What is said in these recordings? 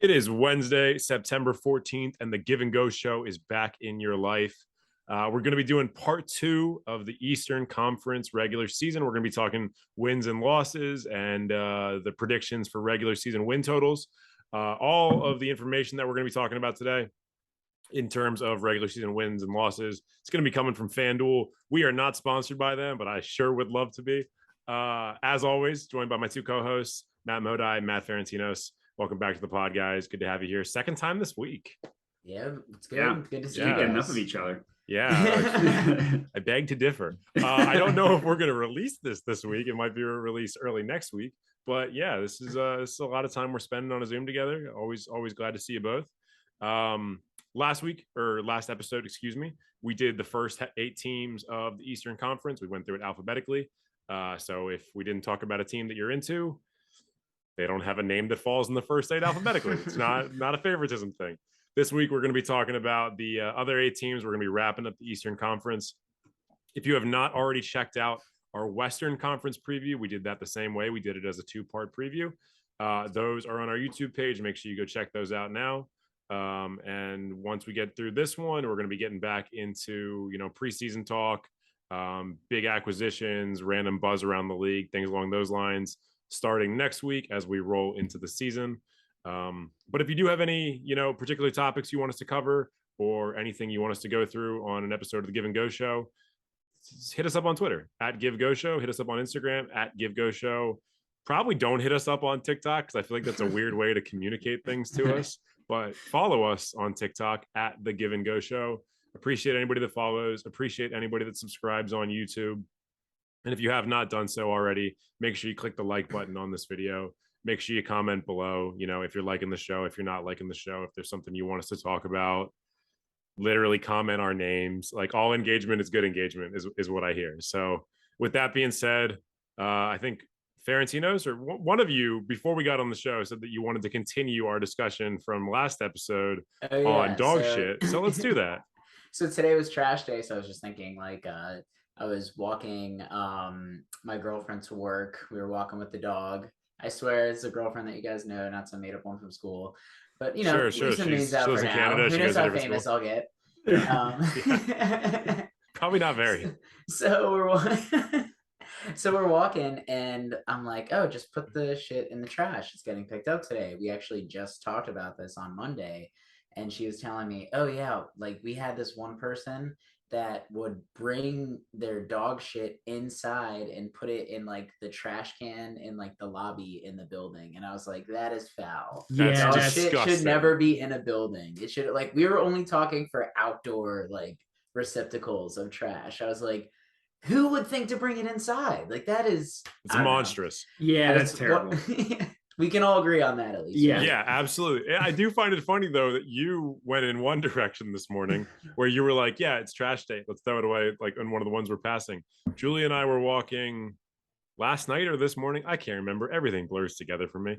It is Wednesday, September 14th, and the Give and Go show is back in your life. We're going to be doing part two of the Eastern Conference regular season. We're going to be talking wins and losses and the predictions for regular season win totals. All of the information that we're going to be talking about today in terms of regular season wins and losses, it's going to be coming from FanDuel. We are not sponsored by them, but I sure would love to be. As always, joined by my two co-hosts, Matt Modi, Matt Ferentinos. Welcome back to the pod, guys. Good to have you here. Second time this week. Yeah, it's good. Yeah. Good to see Can't you get guys. enough of each other. Yeah, I beg to differ. I don't know if we're going to release this week. It might be released early next week. But yeah, this is a lot of time we're spending on a Zoom together. Always glad to see you both. Last episode, we did the first 8 teams of the Eastern Conference. We went through it alphabetically. So if we didn't talk about a team that you're into, they don't have a name that falls in the first 8 alphabetically. It's not a favoritism thing. This week, we're going to be talking about the other 8 teams. We're going to be wrapping up the Eastern Conference. If you have not already checked out our Western Conference preview, we did that the same way. We did it as a 2-part preview. Those are on our YouTube page. Make sure you go check those out now. And once we get through this one, we're going to be getting back into, preseason talk, big acquisitions, random buzz around the league, things along those lines, starting next week as we roll into the season. But if you do have any, particular topics you want us to cover or anything you want us to go through on an episode of the Give and Go Show, hit us up on Twitter at Give Go Show. Hit us up on Instagram at Give Go Show. Probably don't hit us up on TikTok because I feel like that's a weird way to communicate things to us. But follow us on TikTok at the Give and Go Show. Appreciate anybody that follows. Appreciate anybody that subscribes on YouTube. And if you have not done so already, make sure you click the like button on this video. Make sure you comment below, if you're liking the show, if you're not liking the show, if there's something you want us to talk about. Literally comment our names. Like, all engagement is good engagement is what I hear. So with that being said, I think Ferentinos or one of you before we got on the show said that you wanted to continue our discussion from last episode on dog shit. So let's do that. So today was trash day. So I was just thinking I was walking my girlfriend to work. We were walking with the dog. I swear it's a girlfriend that you guys know, not some made up one from school. But sure. some names out for now. Canada. Who knows how famous I'll get? Probably not very. So we're walking, and I'm like, oh, just put the shit in the trash. It's getting picked up today. We actually just talked about this on Monday, and she was telling me, oh yeah, like we had this one person that would bring their dog shit inside and put it in like the trash can in like the lobby in the building. And I was like, that is foul. Yeah, dog shit should never be in a building. It should, like, we were only talking for outdoor like receptacles of trash. I was like, who would think to bring it inside? Like, that is, it's monstrous. Yeah, that's terrible. We can all agree on that, at least. Yeah, absolutely. I do find it funny though that you went in one direction this morning where you were like, yeah, it's trash day, let's throw it away, like in one of the ones we're passing. Julie and I were walking last night or this morning, I can't remember, everything blurs together for me.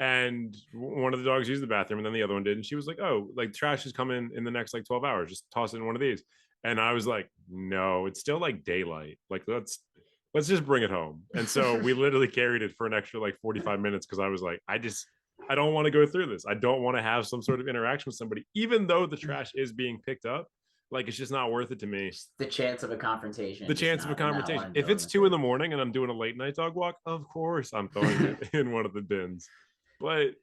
And one of the dogs used the bathroom and then the other one did, and she was like, oh, like trash is coming in the next like 12 hours, just toss it in one of these. And I was like, no, it's still like daylight, like let's just bring it home. And so we literally carried it for an extra like 45 minutes because I was like, I don't want to go through this. I don't want to have some sort of interaction with somebody, even though the trash is being picked up. Like, it's just not worth it to me. The chance of a confrontation. If it's 2 a.m. and I'm doing a late night dog walk, of course I'm throwing it in one of the bins. But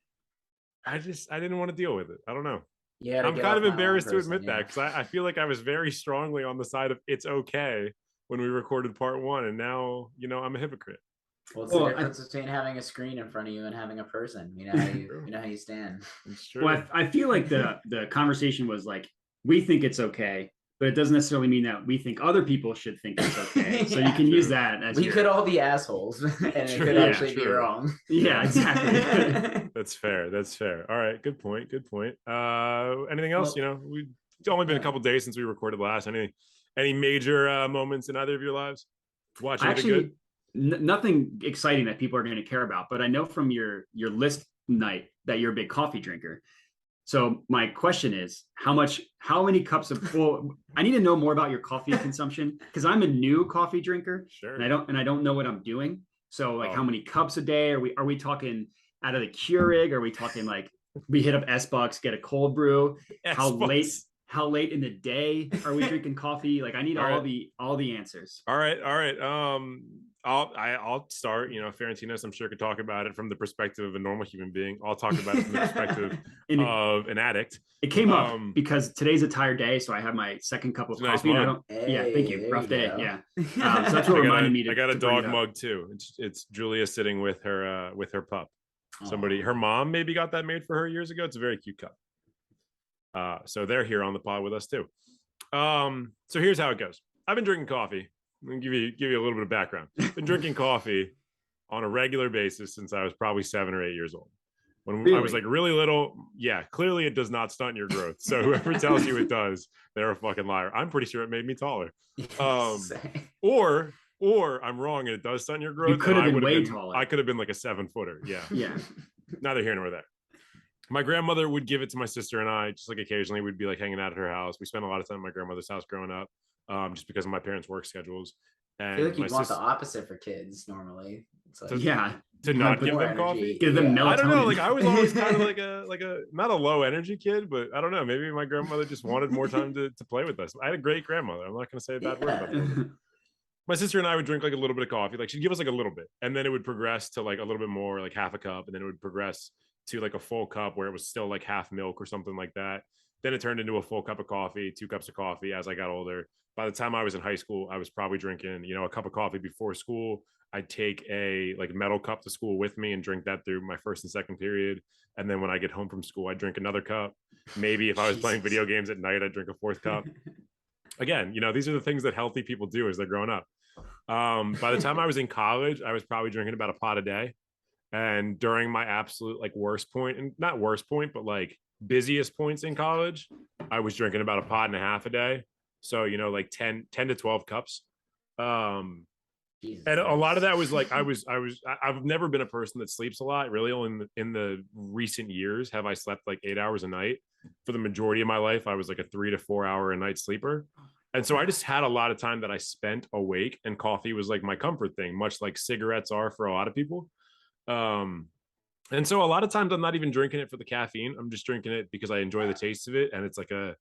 I didn't want to deal with it. I don't know. Yeah, I'm kind of embarrassed to admit that because I feel like I was very strongly on the side of it's okay when we recorded part 1, and now I'm a hypocrite. Well, it's the difference between having a screen in front of you and having a person. You know how you stand. It's true. Well, I feel like the conversation was like, we think it's okay, but it doesn't necessarily mean that we think other people should think it's okay. So you can use that as we could all be assholes, and it could actually be wrong. Yeah, exactly. That's fair. All right, good point. Anything else? We've only been a couple days since we recorded last. Any major moments in either of your lives? Watching anything good? Nothing exciting that people are going to care about, but I know from your list night that you're a big coffee drinker. So my question is, how many cups of, well, I need to know more about your coffee consumption because I'm a new coffee drinker. Sure. And I don't know what I'm doing. So like how many cups a day? Are we talking out of the Keurig? Are we talking like We hit up S-Bucks, get a cold brew. How late? S-Bucks. How late in the day are we drinking coffee? Like I need All all right. the answers. All right, all right. I'll start. You know, Ferentinos, I'm sure could talk about it from the perspective of a normal human being. I'll talk about it from the perspective And of an addict. it came up Um, because today's a tired day, so I have my second cup of It's a nice coffee. And I mug. don't. Yeah, thank you. There Rough you day. go. Yeah. So that's what reminded me to. I got a to bring it dog up. mug too. It's Julia sitting with her pup. Somebody, Aw. her mom maybe got that made for her years ago. It's a very cute cup. So they're here on the pod with us too. So here's how it goes. I've been drinking coffee. I'm gonna give you a little bit of background. Been drinking coffee on a regular basis since I was probably 7 or 8 years old. When I was like really little, yeah, clearly it does not stunt your growth. So whoever tells you it does, they're a fucking liar. I'm pretty sure it made me taller. Same. Or I'm wrong and it does stunt your growth. could have and been way been, taller. I could have been like a 7-footer. Yeah. Yeah. Neither here nor there. My grandmother would give it to my sister and I, just like occasionally we'd be like hanging out at her house. We spent a lot of time at my grandmother's house growing up, just because of my parents' work schedules. And I feel like my you'd want sister the opposite for kids normally. It's like, Yeah. to not give more them energy. coffee. Give them Yeah. melatonin. I don't know. Like I was always kind of like a not a low energy kid, but I don't know. Maybe my grandmother just wanted more time to play with us. I had a great grandmother. I'm not going to say a bad word about that. My sister and I would drink like a little bit of coffee. Like she'd give us like a little bit, and then it would progress to like a little bit more, like half a cup, and then it would progress to like a full cup where it was still like half milk or something like that. Then it turned into a full cup of coffee, 2 cups of coffee as I got older. By the time I was in high school, I was probably drinking, a cup of coffee before school. I'd take a like metal cup to school with me and drink that through my first and second period. And then when I get home from school, I'd drink another cup. Maybe if I was playing Jesus. video games at night, I'd drink a 4th cup. Again, these are the things that healthy people do as they're growing up. By the time I was in college, I was probably drinking about a pot a day. And during my absolute like worst point, and not worst point, but like busiest points in college, I was drinking about a pot and a half a day. So, like 10 to 12 cups. Jesus And a lot of that was Christ. like, I've never been a person that sleeps a lot. Really only in the recent years have I slept like 8 hours a night. For the majority of my life, I was like a 3 to 4 hour a night sleeper. And so I just had a lot of time that I spent awake, and coffee was like my comfort thing, much like cigarettes are for a lot of people. And so a lot of times I'm not even drinking it for the caffeine. I'm just drinking it because I enjoy the taste of it. And it's like a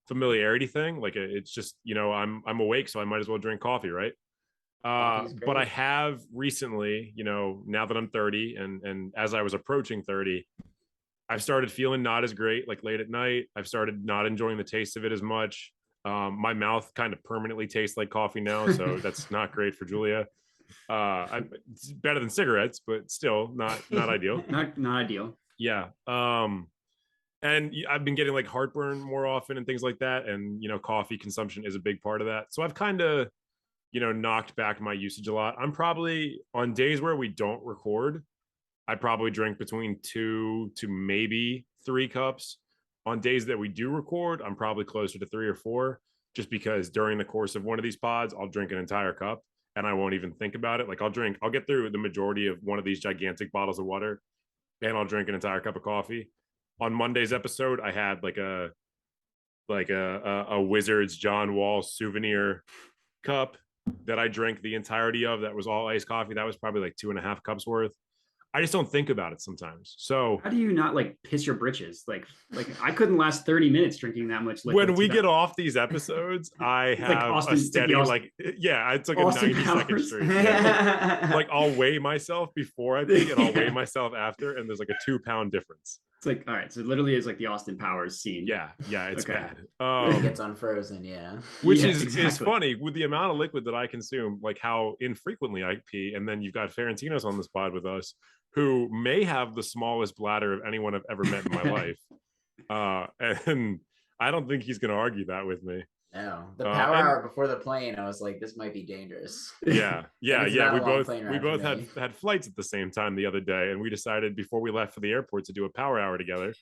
familiarity thing. Like it's just, I'm awake, so I might as well drink coffee. Right. Coffee's But I great. have recently, now that I'm 30 and as I was approaching 30, I've started feeling not as great, like late at night. I've started not enjoying the taste of it as much. My mouth kind of permanently tastes like coffee now, so that's not great for Julia. It's better than cigarettes, but still not ideal. Not ideal. Yeah. And I've been getting like heartburn more often and things like that, and coffee consumption is a big part of that. So I've kind of knocked back my usage a lot. I'm probably on days where we don't record, I probably drink between 2 to maybe 3 cups. On days that we do record, I'm probably closer to 3 or 4, just because during the course of one of these pods, I'll drink an entire cup and I won't even think about it. Like I'll get through the majority of one of these gigantic bottles of water and I'll drink an entire cup of coffee. On Monday's episode, I had like a Wizards John Wall souvenir cup that I drank the entirety of. That was all iced coffee. That was probably like 2.5 cups worth. I just don't think about it sometimes. So How do you not like piss your britches? Like I couldn't last 30 minutes drinking that much liquid. when we get off these episodes, I have like Austin- a it's like steady, the like, yeah, it's like Austin a 90-second Powers. streak. Yeah. Like I'll weigh myself before I pee and I'll weigh myself after, and there's like a 2-pound difference. It's like, all right, so it literally is like the Austin Powers scene. Yeah, it's Okay. bad. It gets unfrozen, yeah. Which Yeah, is exactly. funny with the amount of liquid that I consume, like how infrequently I pee. And then you've got Ferentinos on this pod with us, who may have the smallest bladder of anyone I've ever met in my life. And I don't think he's going to argue that with me. No, the power and- hour before the plane, I was like, this might be dangerous. Yeah. It's not We a long both plane we ride both for had me. had flights at the same time the other day, and we decided before we left for the airport to do a power hour together.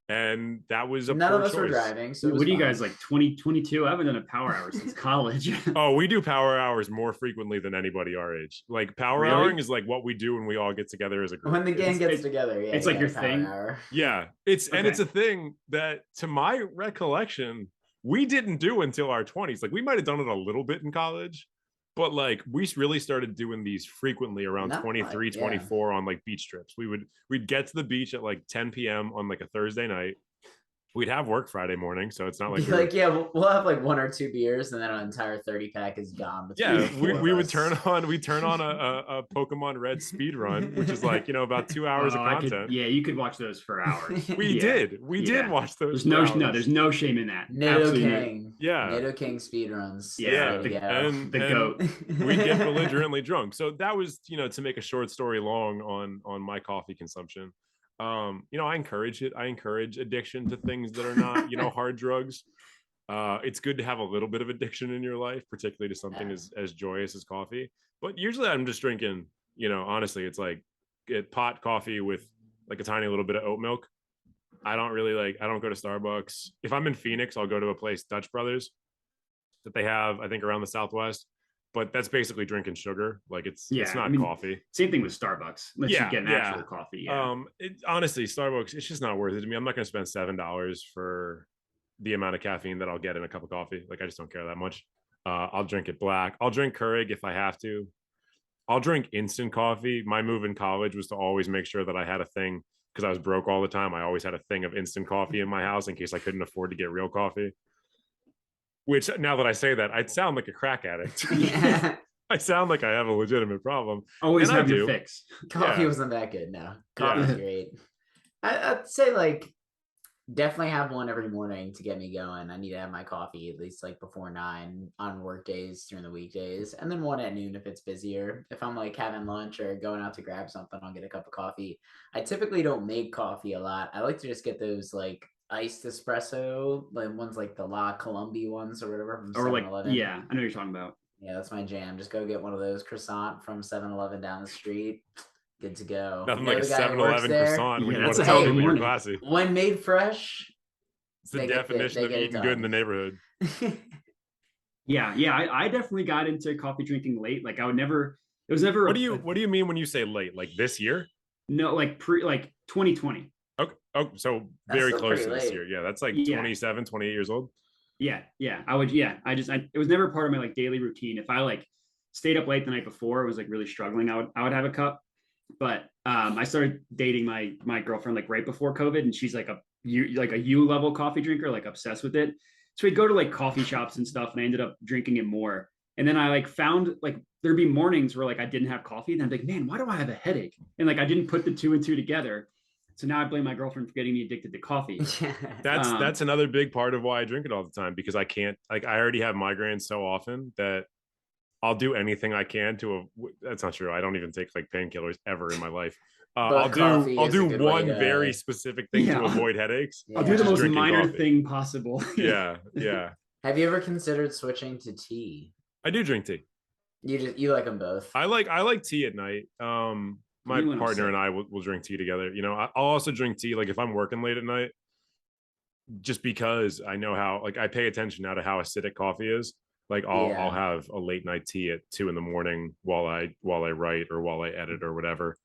And that was a None poor of us were choice. driving, so it was What are you fun. guys like 2022? I haven't done a power hour since college. Oh, we do power hours more frequently than anybody our age. Like power Really? houring is like what we do when we all get together as a group. When the gang It's- gets it's- together, yeah. it's like yeah, your power thing? hour. Yeah, and Okay. it's a thing that, to my recollection, we didn't do until our 20s. Like we might have done it a little bit in college, But like we really started doing these frequently around Not 23, like, yeah. 24 on like beach trips. We'd get to the beach at like 10 p.m. on like a Thursday night. We'd have work Friday morning, so it's not like Be like, yeah, we'll have like 1 or 2 beers, and then an entire 30 pack is gone. between yeah, the four of we would us. turn on a Pokemon Red speed run, which is like, about 2 hours of content. You could watch those for hours. We did watch those. There's no shame in that. Nido Absolutely no. King. Yeah. Nido King speedruns. Yeah, Way to go. and The goat. we get belligerently drunk. So that was, to make a short story long on my coffee consumption. I encourage it. I encourage addiction to things that are not, hard drugs. It's good to have a little bit of addiction in your life, particularly to something as joyous as coffee. But usually I'm just drinking, honestly, it's like pot coffee with like a tiny little bit of oat milk. I don't go to Starbucks. If I'm in Phoenix, I'll go to a place, Dutch Brothers, that they have, I think, around the Southwest. But that's basically drinking sugar. Like it's not coffee. Same thing with Starbucks. Let's just get an actual coffee. Yeah. Honestly, Starbucks, it's just not worth it to me. I'm not going to spend $7 for the amount of caffeine that I'll get in a cup of coffee. Like I just don't care that much. I'll drink it black. I'll drink Keurig if I have to. I'll drink instant coffee. My move in college was to always make sure that I had a thing, because I was broke all the time. I always had a thing of instant coffee in my house in case I couldn't afford to get real coffee. Which, now that I say that, I'd sound like a crack addict. Yeah. I sound like I have a legitimate problem. Always And have your fix. Coffee Yeah. wasn't that good. No, coffee's great. I'd say like definitely have one every morning to get me going. I need to have my coffee at least like before 9 on work days during the weekdays, and then one at noon if it's busier. If I'm like having lunch or going out to grab something, I'll get a cup of coffee. I typically don't make coffee a lot. I like to just get those like iced espresso, like ones like the La Colombe ones or whatever from Or like, 7-Eleven. yeah, I know what you're talking about. Yeah, that's my jam. Just go get one of those croissant from 7-Eleven down the street. Good to go. Nothing You know like a the guy who works 7-Eleven there? croissant when Yeah, you want that's to a tell hell of a people you're morning. classy. When made fresh. It's the They get the- definition they of get it eating good in the done. neighborhood. Yeah, I definitely got into coffee drinking late. Like it was never. What do you mean when you say late? Like this year? No, like 2020. Okay. Oh, so That's very still close pretty to this late. year. Yeah, that's like Yeah. 27, 28 years old. Yeah. It was never part of my like daily routine. If I like stayed up late the night before, I was like really struggling, I would have a cup. But I started dating my girlfriend like right before COVID, and she's like a U level coffee drinker, like obsessed with it. So we'd go to like coffee shops and stuff, and I ended up drinking it more. And then I like found like there'd be mornings where like I didn't have coffee, and I'm like, man, why do I have a headache? And like I didn't put the 2 and 2 together. So now I blame my girlfriend for getting me addicted to coffee. That's another big part of why I drink it all the time, because I can't, like, I already have migraines so often that I'll do anything I can to. That's not true. I don't even take like painkillers ever in my life. I'll coffee is a do good way one to- very specific thing to Yeah. avoid headaches. Yeah. I'll do the Just most drinking minor coffee. thing possible. Yeah. Have you ever considered switching to tea? I do drink tea. You like them both? I like tea at night. My You and partner upset. and I will drink tea together. I'll also drink tea like if I'm working late at night, just because I know how, like, I pay attention now to how acidic coffee is. Like I'll have a late night tea at 2 a.m. while I write or while I edit or whatever.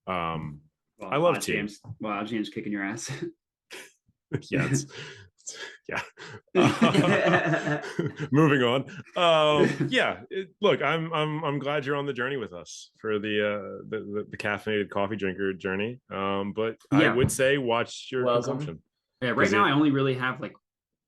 Well, I love tea. James. Wow, James kicking your ass. Yeah. Moving on. Look, I'm glad you're on the journey with us for the caffeinated coffee drinker journey. But I Yeah. would say watch your Welcome. consumption. Yeah, right Is now it- I only really have like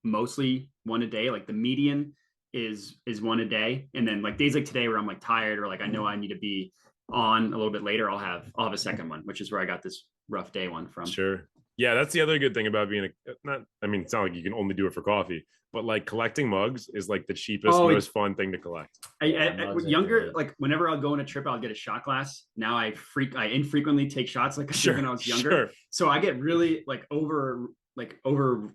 mostly one a day. Like the median is one a day, and then like days like today where I'm like tired or like I know I need to be on a little bit later, I'll have a second one, which is where I got this rough day one from. Sure. Yeah, that's the other good thing about being it's not like you can only do it for coffee, but like collecting mugs is like the cheapest, Oh, most fun thing to collect. mugs are Younger, great. like whenever I'll go on a trip, I'll get a shot glass. Now I infrequently take shots like I did when I was younger. Sure. So I get really like over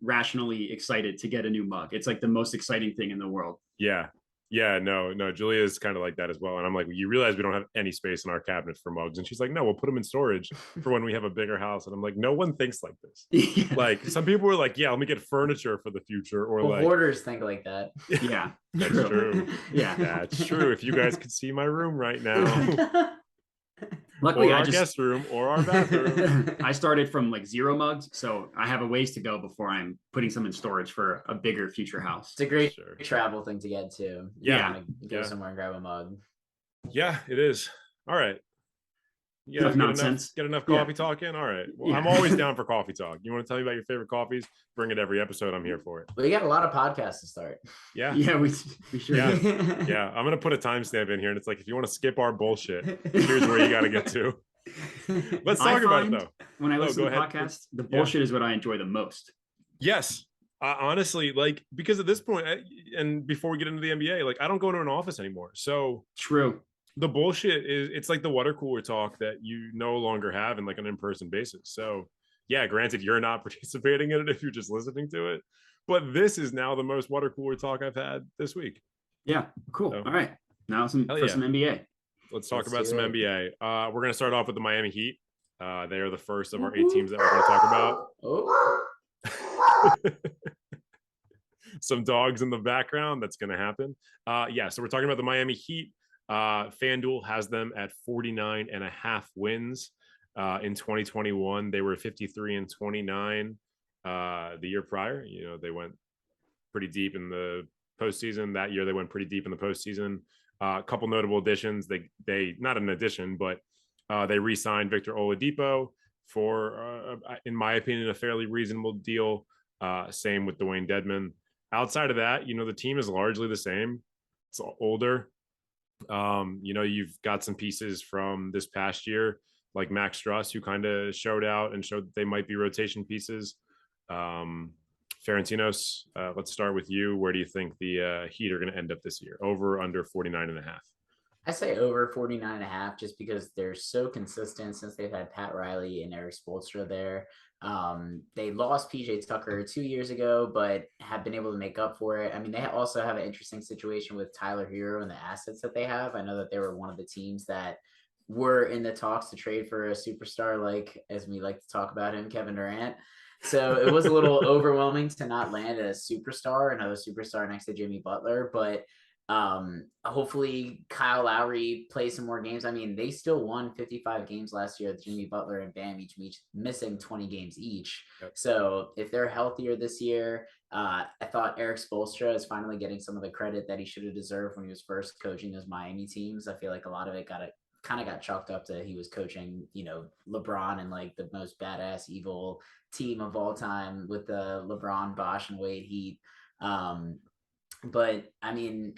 rationally excited to get a new mug. It's like the most exciting thing in the world. Yeah, no, Julia is kind of like that as well. And I'm like, you realize we don't have any space in our cabinet for mugs. And she's like, no, we'll put them in storage for when we have a bigger house. And I'm like, no one thinks like this. Like some people were like, yeah, let me get furniture for the future. Or Well, like, hoarders think like that. Yeah, that's true. Yeah. That's true. If you guys could see my room right now. Luckily, or I our just guest room or our bathroom. I started from like 0 mugs, so I have a ways to go before I'm putting some in storage for a bigger future house. It's a great Sure. travel thing to get to. You Yeah. wanna go Yeah. somewhere and grab a mug. Yeah, it is. All right. Yeah, Enough get nonsense. Get enough Yeah. coffee talk in. All right. Well, Yeah. I'm always down for coffee talk. You want to tell me about your favorite coffees? Bring it every episode. I'm here for it. We got a lot of podcasts to start. Yeah. Yeah, we sure Yeah. do. Yeah. I'm gonna put a timestamp in here, and it's like if you want to skip our bullshit, here's where you got to get to. Let's I talk about it find though. when I No, listen go to ahead. podcasts, the Yeah. bullshit is what I enjoy the most. Yes. Honestly, like because at this point, and before we get into the NBA, like I don't go to an office anymore. So True. the bullshit is it's like the water cooler talk that you no longer have in like an in-person basis. So yeah, granted, you're not participating in it if you're just listening to it, but this is now the most water cooler talk I've had this week. Yeah, cool. So, All right. Now some hell for yeah. some NBA. Let's talk Let's about do some it. NBA. We're gonna start off with the Miami Heat. They are the first of our 8 teams that we're gonna talk about. Oh, Some dogs in the background. That's going to happen. Yeah. So we're talking about the Miami Heat. FanDuel has them at 49.5 wins. In 2021, they were 53-29. The year prior, you know, they went pretty deep in the postseason. That year, they went pretty deep in the postseason. A couple notable additions. They not an addition, but they re-signed Victor Oladipo for, in my opinion, a fairly reasonable deal. Same with Dwayne Dedmon. Outside of that, you know, the team is largely the same. It's older. You know, you've got some pieces from this past year, like Max Struss, who kind of showed out and showed that they might be rotation pieces. Ferentinos, let's start with you. Where do you think the Heat are going to end up this year? Over or under 49.5? I say over 49.5 just because they're so consistent since they've had Pat Riley and Eric Spoelstra there. They lost PJ Tucker 2 years ago, but have been able to make up for it. I mean, they also have an interesting situation with Tyler Hero and the assets that they have. I know that they were one of the teams that were in the talks to trade for a superstar, like, as we like to talk about him, Kevin Durant. So it was a little overwhelming to not land a superstar, another superstar next to Jimmy Butler, but hopefully Kyle Lowry plays some more games. I mean, they still won 55 games last year with Jimmy Butler and Bam each missing 20 games each. Yep. So if they're healthier this year, I thought Eric Spoelstra is finally getting some of the credit that he should have deserved when he was first coaching those Miami teams. I feel like a lot of it kind of got chalked up to he was coaching, you know, LeBron and like the most badass evil team of all time with the LeBron, Bosh, and Wade Heat. But I mean,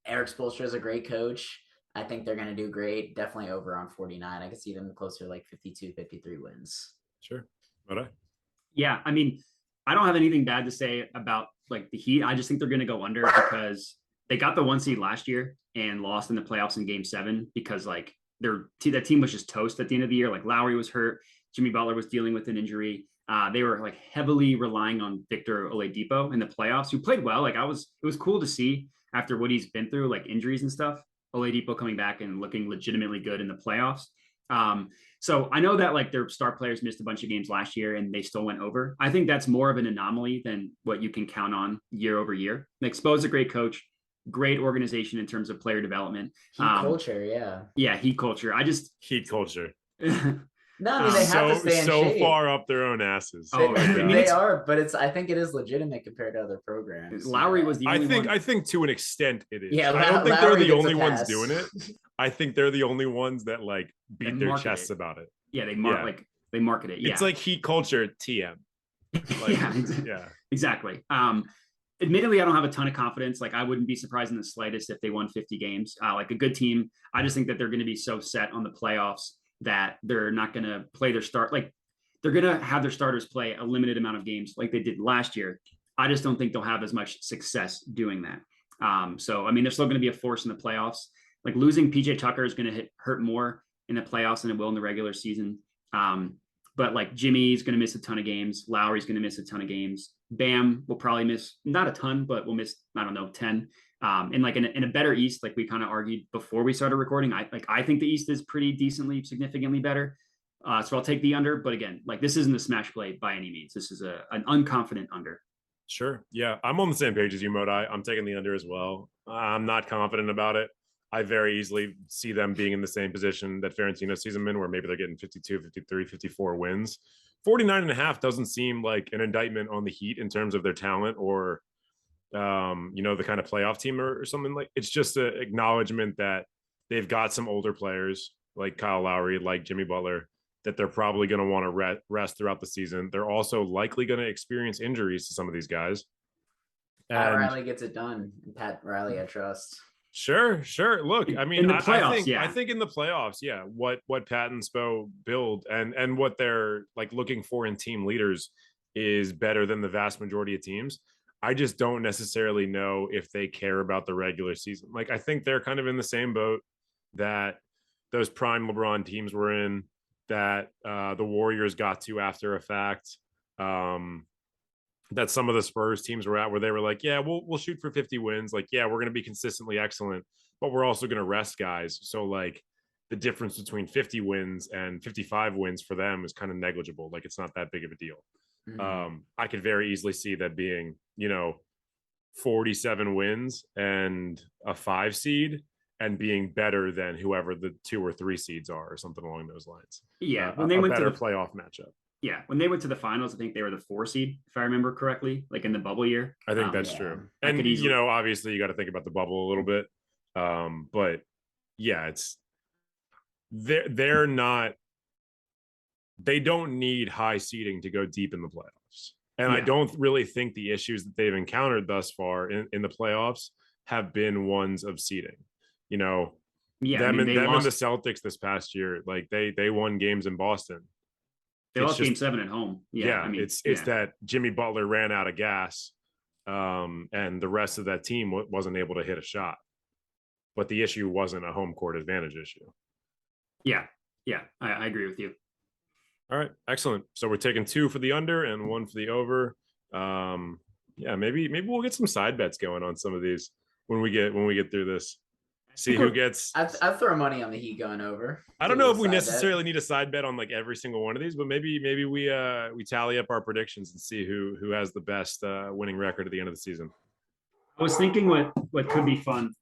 Eric Spoelstra is a great coach. I think they're going to do great. Definitely over on 49. I can see them closer to like 52, 53 wins. Sure. All Yeah, I mean, I don't have anything bad to say about like the Heat. I just think they're going to go under because they got the 1 seed last year and lost in the playoffs in Game 7 because like that team was just toast at the end of the year. Like Lowry was hurt, Jimmy Butler was dealing with an injury. They were like heavily relying on Victor Oladipo in the playoffs, who played well. Like it was cool to see after what he's been through, like injuries and stuff. Oladipo coming back and looking legitimately good in the playoffs. So I know that like their star players missed a bunch of games last year and they still went over. I think that's more of an anomaly than what you can count on year over year. Like Spo's a great coach, great organization in terms of player development. Heat culture, yeah. Yeah, Heat culture. Heat culture. No, I mean they have to stay in shape. Far up their own asses. Oh, they are, but I think it is legitimate compared to other programs. Lowry was the only one. I think to an extent it is. Yeah, I don't think Lowry they're the gets a only ones pass. doing it. I think they're the only ones that like beat They their market chests it. about it. Yeah, they market it. Yeah. It's like Heat culture TM. Like, yeah. Exactly. Admittedly, I don't have a ton of confidence. Like I wouldn't be surprised in the slightest if they won 50 games. Like a good team. I just think that they're going to be so set on the playoffs that they're not going to play their start. Like they're going to have their starters play a limited amount of games like they did last year. I just don't think they'll have as much success doing that. So, I mean, they're still going to be a force in the playoffs. Like losing PJ Tucker is going to hurt more in the playoffs than it will in the regular season. But like Jimmy's going to miss a ton of games. Lowry's going to miss a ton of games. Bam will probably miss not a ton, but we'll miss, I don't know, 10. And like in a better East, like we kind of argued before we started recording, I think the East is pretty decently, significantly better. So I'll take the under, but again, like this isn't a smash play by any means. This is an unconfident under. Sure. Yeah. I'm on the same page as you, Modi. I'm taking the under as well. I'm not confident about it. I very easily see them being in the same position that Ferentino sees them in, where maybe they're getting 52, 53, 54 wins. 49 and a half doesn't seem like an indictment on the Heat in terms of their talent or, the kind of playoff team or something. Like, it's just an acknowledgement that they've got some older players like Kyle Lowry, like Jimmy Butler, that they're probably going to want to rest throughout the season. They're also likely going to experience injuries to some of these guys. Pat Riley gets it done. Pat Riley, I trust. Sure. Look, I mean, in the playoffs, I think in the playoffs, what Pat and Spo build and what they're like looking for in team leaders is better than the vast majority of teams. I just don't necessarily know if they care about the regular season. Like, I think they're kind of in the same boat that those prime LeBron teams were in, that the Warriors got to after a fact, that some of the Spurs teams were at, where they were like, yeah, we'll shoot for 50 wins. Like, yeah, we're going to be consistently excellent, but we're also going to rest guys. So like the difference between 50 wins and 55 wins for them is kind of negligible. Like, it's not that big of a deal. Mm-hmm. I could very easily see that being, 47 wins and a 5 seed and being better than whoever the 2 or 3 seeds are, or something along those lines. Yeah, when they went better to the playoff matchup. Yeah, when they went to the finals, I think they were the 4 seed, if I remember correctly, like in the bubble year. I think that's true. And obviously you got to think about the bubble a little bit. But yeah, it's they're not. They don't need high seeding to go deep in the playoffs. And I don't really think the issues that they've encountered thus far in the playoffs have been ones of seeding. Them and the Celtics this past year, like they won games in Boston. They lost Game 7 at home. It's that Jimmy Butler ran out of gas, and the rest of that team wasn't able to hit a shot. But the issue wasn't a home court advantage issue. Yeah, I agree with you. All right, excellent. So we're taking 2 for the under and 1 for the over. Maybe we'll get some side bets going on some of these when we get through this. See who gets. I'd throw money on the Heat going over. I don't know if we necessarily need a side bet on like every single one of these, but maybe we tally up our predictions and see who has the best winning record at the end of the season. I was thinking what could be fun.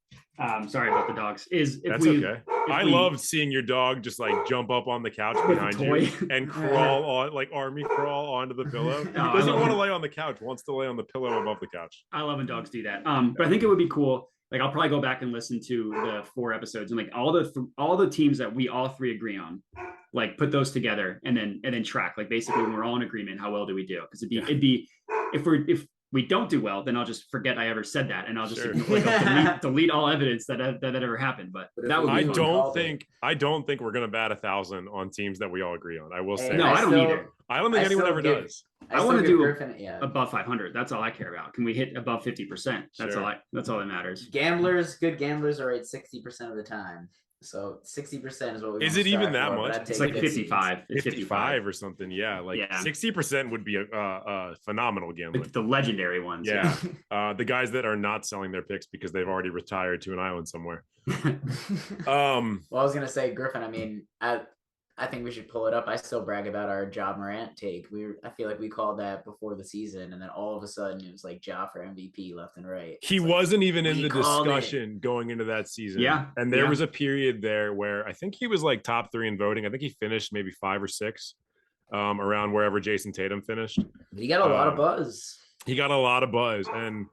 Sorry about the dogs. Okay. I loved seeing your dog just like jump up on the couch behind you and crawl on, like army crawl onto the pillow. He doesn't want to lay on the couch; wants to lay on the pillow above the couch. I love when dogs do that. But I think it would be cool. Like, I'll probably go back and listen to the 4 episodes and like all the teams that we all 3 agree on, like put those together and then track, like basically when we're all in agreement, how well do we do? Because it'd be if we don't do well, then I'll just forget I ever said that, and I'll just I'll delete all evidence that ever happened. But that would be I don't think we're gonna bat 1,000 on teams that we all agree on. I will say. No, I don't either. I don't think anyone ever does. I want to do above 500. That's all I care about. Can we hit above 50%? That's all that matters. Good gamblers are right 60% of the time. So 60% is what we. Is it even that much? It's like 55. 55 or something. Yeah, 60% would be a phenomenal gambling. The legendary ones. Yeah, the guys that are not selling their picks because they've already retired to an island somewhere. Well, I was gonna say, Griffin. I mean, I think we should pull it up. I still brag about our Ja Morant take. I feel like we called that before the season, and then all of a sudden it was like Ja for MVP left and right. He wasn't even in the discussion going into that season. Yeah. And there was a period there where I think he was like top 3 in voting. I think he finished maybe 5 or 6 around wherever Jason Tatum finished. He got a lot of buzz. He got a lot of buzz. And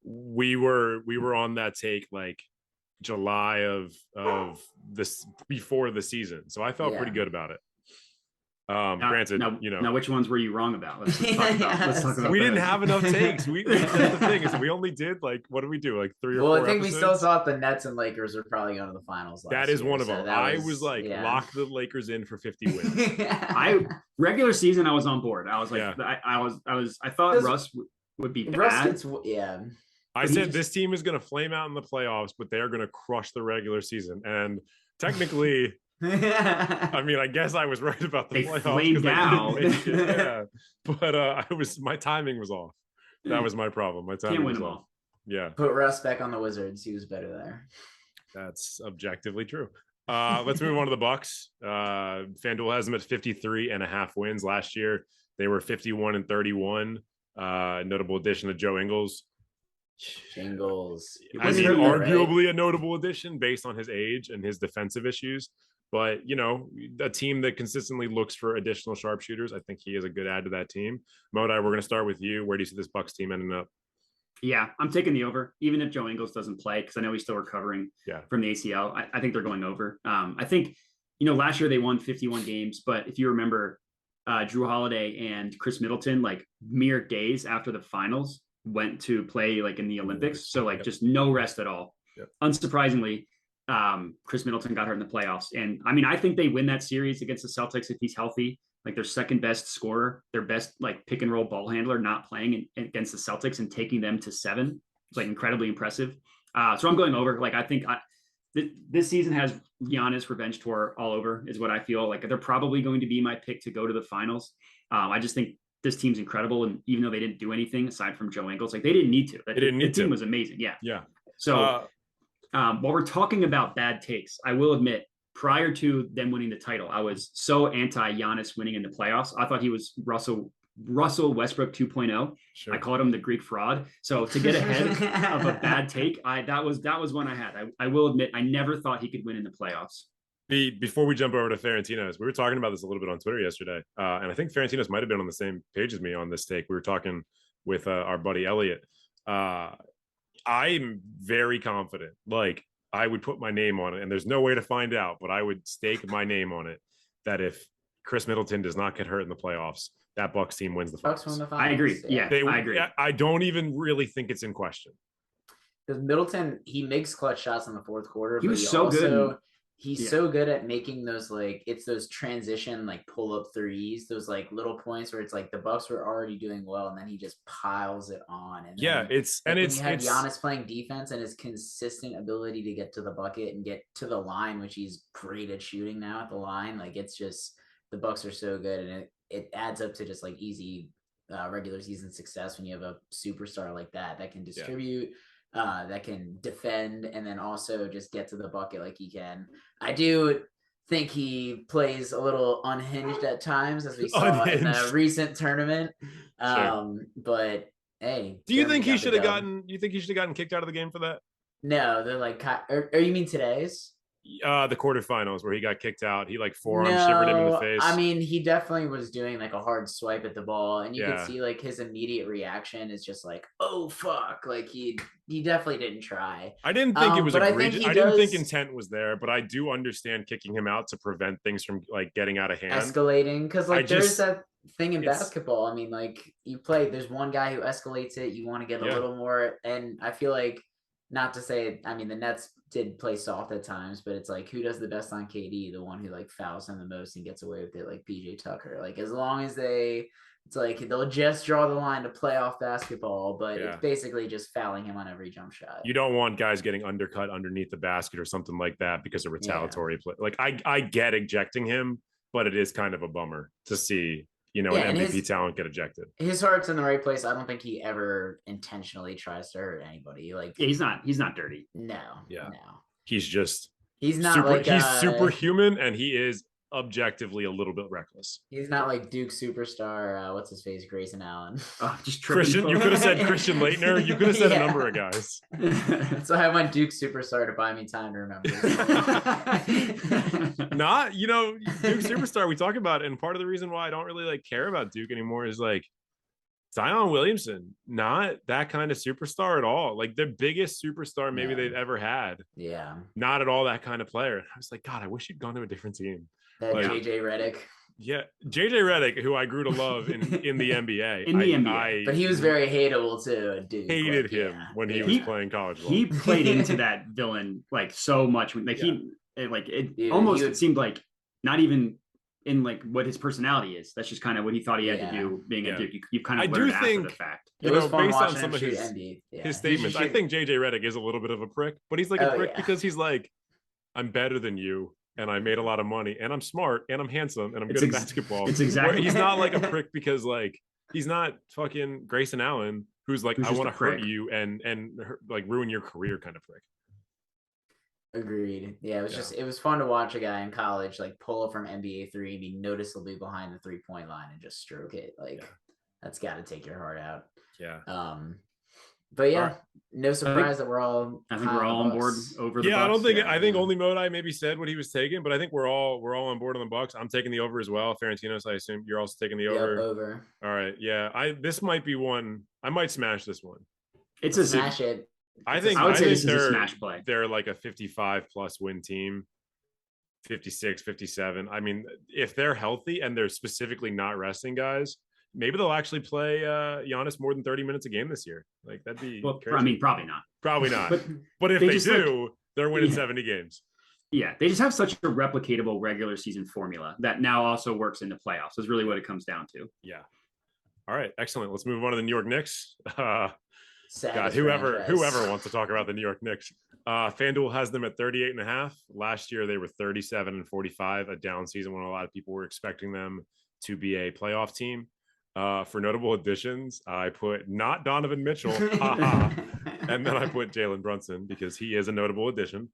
we were on that take like July of this before the season, so I felt pretty good about it. Granted, now which ones were you wrong about? Let's talk about we didn't have enough takes. That's the thing is we only did like, what did we do, like 3 or 4 I think episodes? We still thought the Nets and Lakers were probably going to the finals that is one of them. I was like, lock the Lakers in for 50 wins. Regular season I was on board. I was like, I thought Russ would be bad. I said this team is going to flame out in the playoffs, but they're going to crush the regular season. And technically, I mean, I guess I was right about the playoffs. Flamed out. But my timing was off. That was my problem. My timing was off. Yeah. Put Russ back on the Wizards. He was better there. That's objectively true. Let's move on to the Bucks. FanDuel has them at 53.5 wins. Last year, they were 51-31. Notable addition to Joe Ingles. Jingles. I wasn't mean, hurt yet, right? arguably a notable addition based on his age and his defensive issues. But a team that consistently looks for additional sharpshooters, I think he is a good add to that team. Modi, we're going to start with you. Where do you see this Bucks team ending up? Yeah, I'm taking the over, even if Joe Ingles doesn't play, because I know he's still recovering from the ACL. I think they're going over. I think, last year they won 51 games, but if you remember, Drew Holiday and Chris Middleton, like mere days after the finals, went to play like in the Olympics. So like just no rest at all. Yep. Unsurprisingly, Chris Middleton got hurt in the playoffs. And I mean, I think they win that series against the Celtics if he's healthy. Like their second best scorer, their best like pick and roll ball handler, not playing against the Celtics and taking them to 7. It's like incredibly impressive. So I'm going over. Like I think this season has Giannis revenge tour all over, is what I feel. Like they're probably going to be my pick to go to the finals. I just think this team's incredible, and even though they didn't do anything aside from Joe Ingles, like they didn't need to. The team was amazing. Yeah. So while we're talking about bad takes, I will admit, prior to them winning the title, I was so anti Giannis winning in the playoffs. I thought he was Russell Westbrook 2.0. Sure. I called him the Greek fraud. So to get ahead of a bad take, that was one I had. I will admit, I never thought he could win in the playoffs. Before we jump over to Ferentinos, we were talking about this a little bit on Twitter yesterday, and I think Ferentinos might have been on the same page as me on this take. We were talking with our buddy Elliot. I'm very confident. Like I would put my name on it, and there's no way to find out, but I would stake my name on it that if Chris Middleton does not get hurt in the playoffs, that Bucks team wins the finals. I agree. Yeah, I agree. I don't even really think it's in question. Because Middleton, he makes clutch shots in the fourth quarter. He was so good. He's so good at making those it's those transition pull up threes, those little points where it's like the Bucks were already doing well, and then he just piles it on. And then, it's you have Giannis playing defense and his consistent ability to get to the bucket and get to the line, which he's great at shooting now at the line. Like it's just the Bucks are so good, and it adds up to just easy regular season success when you have a superstar like that can distribute. That can defend and then also just get to the bucket like he can. I do think he plays a little unhinged at times, as we saw in the recent tournament. But hey, do you think he should have gotten? You think he should have gotten kicked out of the game for that? No, they're or you mean today's? The quarterfinals where he got kicked out. He forearm shivered him in the face. I mean, he definitely was doing a hard swipe at the ball, and you could see his immediate reaction is just oh fuck. He definitely didn't try. I didn't think it was egregious. I didn't think intent was there, but I do understand kicking him out to prevent things from getting out of hand. Escalating. Because there's that thing in basketball. I mean, you play, there's one guy who escalates it, you want to get a little more, and I feel not to say, I mean, the Nets did play soft at times, but it's who does the best on KD? The one who fouls him the most and gets away with it, PJ Tucker. As long as it's they'll just draw the line to playoff basketball, but it's basically just fouling him on every jump shot. You don't want guys getting undercut underneath the basket or something like that because of retaliatory play. I get ejecting him, but it is kind of a bummer to see an MVP talent get ejected. His heart's in the right place. I don't think he ever intentionally tries to hurt anybody. He's not dirty. No. Yeah. No. He's not he's superhuman, and he is objectively a little bit reckless. He's not like Duke superstar. What's his face? Grayson Allen. Just Christian. You could have said Christian Laettner. You could have said a number of guys. So I want Duke superstar to buy me time to remember. Not, Duke superstar. We talk about it, and part of the reason why I don't really care about Duke anymore is Zion Williamson, not that kind of superstar at all. The biggest superstar maybe they've ever had. Yeah. Not at all that kind of player. I was God, I wish he'd gone to a different team. JJ Redick. Yeah, JJ Redick, who I grew to love in the NBA. NBA. But he was very hateable too. Dude, hated him when he was playing college ball. He played into that villain so much. It seemed like not even in what his personality is. That's just kind of what he thought he had to do being a Duke. You kind of learned after the fact. Based on some of his statements, I think JJ Redick is a little bit of a prick, but he's a prick because he's I'm better than you, and I made a lot of money, and I'm smart, and I'm handsome, and I'm good at basketball. It's exactly. He's not a prick because he's not fucking Grayson Allen, who's I want to hurt you and ruin your career kind of prick. Agreed. Yeah, it was fun to watch a guy in college pull up from NBA 3 and be noticeably behind the 3-point line and just stroke it. That's got to take your heart out. Yeah. But yeah, Alright. no surprise that we're all. I think high we're all on board Bucks. over the Yeah, I don't Bucks. think Yeah. I think yeah. only Modi maybe said what he was taking, but I think we're all on board on the Bucks. I'm taking the over as well. Ferentinos, I assume you're also taking the Yep, over. over. All right, yeah. This might be one I might smash this one. It's a Smash it. I It's a think I would I say think this is a they're smash play. they're like a 55 plus win team. 56, 57. I mean, if they're healthy and they're specifically not resting guys, maybe they'll actually play Giannis more than 30 minutes a game this year. Like that'd be Well, crazy. I mean, probably not. Probably not. But But if they they just, do, they're winning yeah. 70 games. yeah, they just have such a replicatable regular season formula that now also works in the playoffs. Is really what it comes down to. Yeah. All right, excellent. Let's move on to the New York Knicks. God, Saddest whoever franchise. wants to talk about the New York Knicks. FanDuel has them at 38.5. Last year they were 37 and 45, a down season when a lot of people were expecting them to be a playoff team. For notable additions, I put not Donovan Mitchell, and then I put Jalen Brunson because he is a notable addition.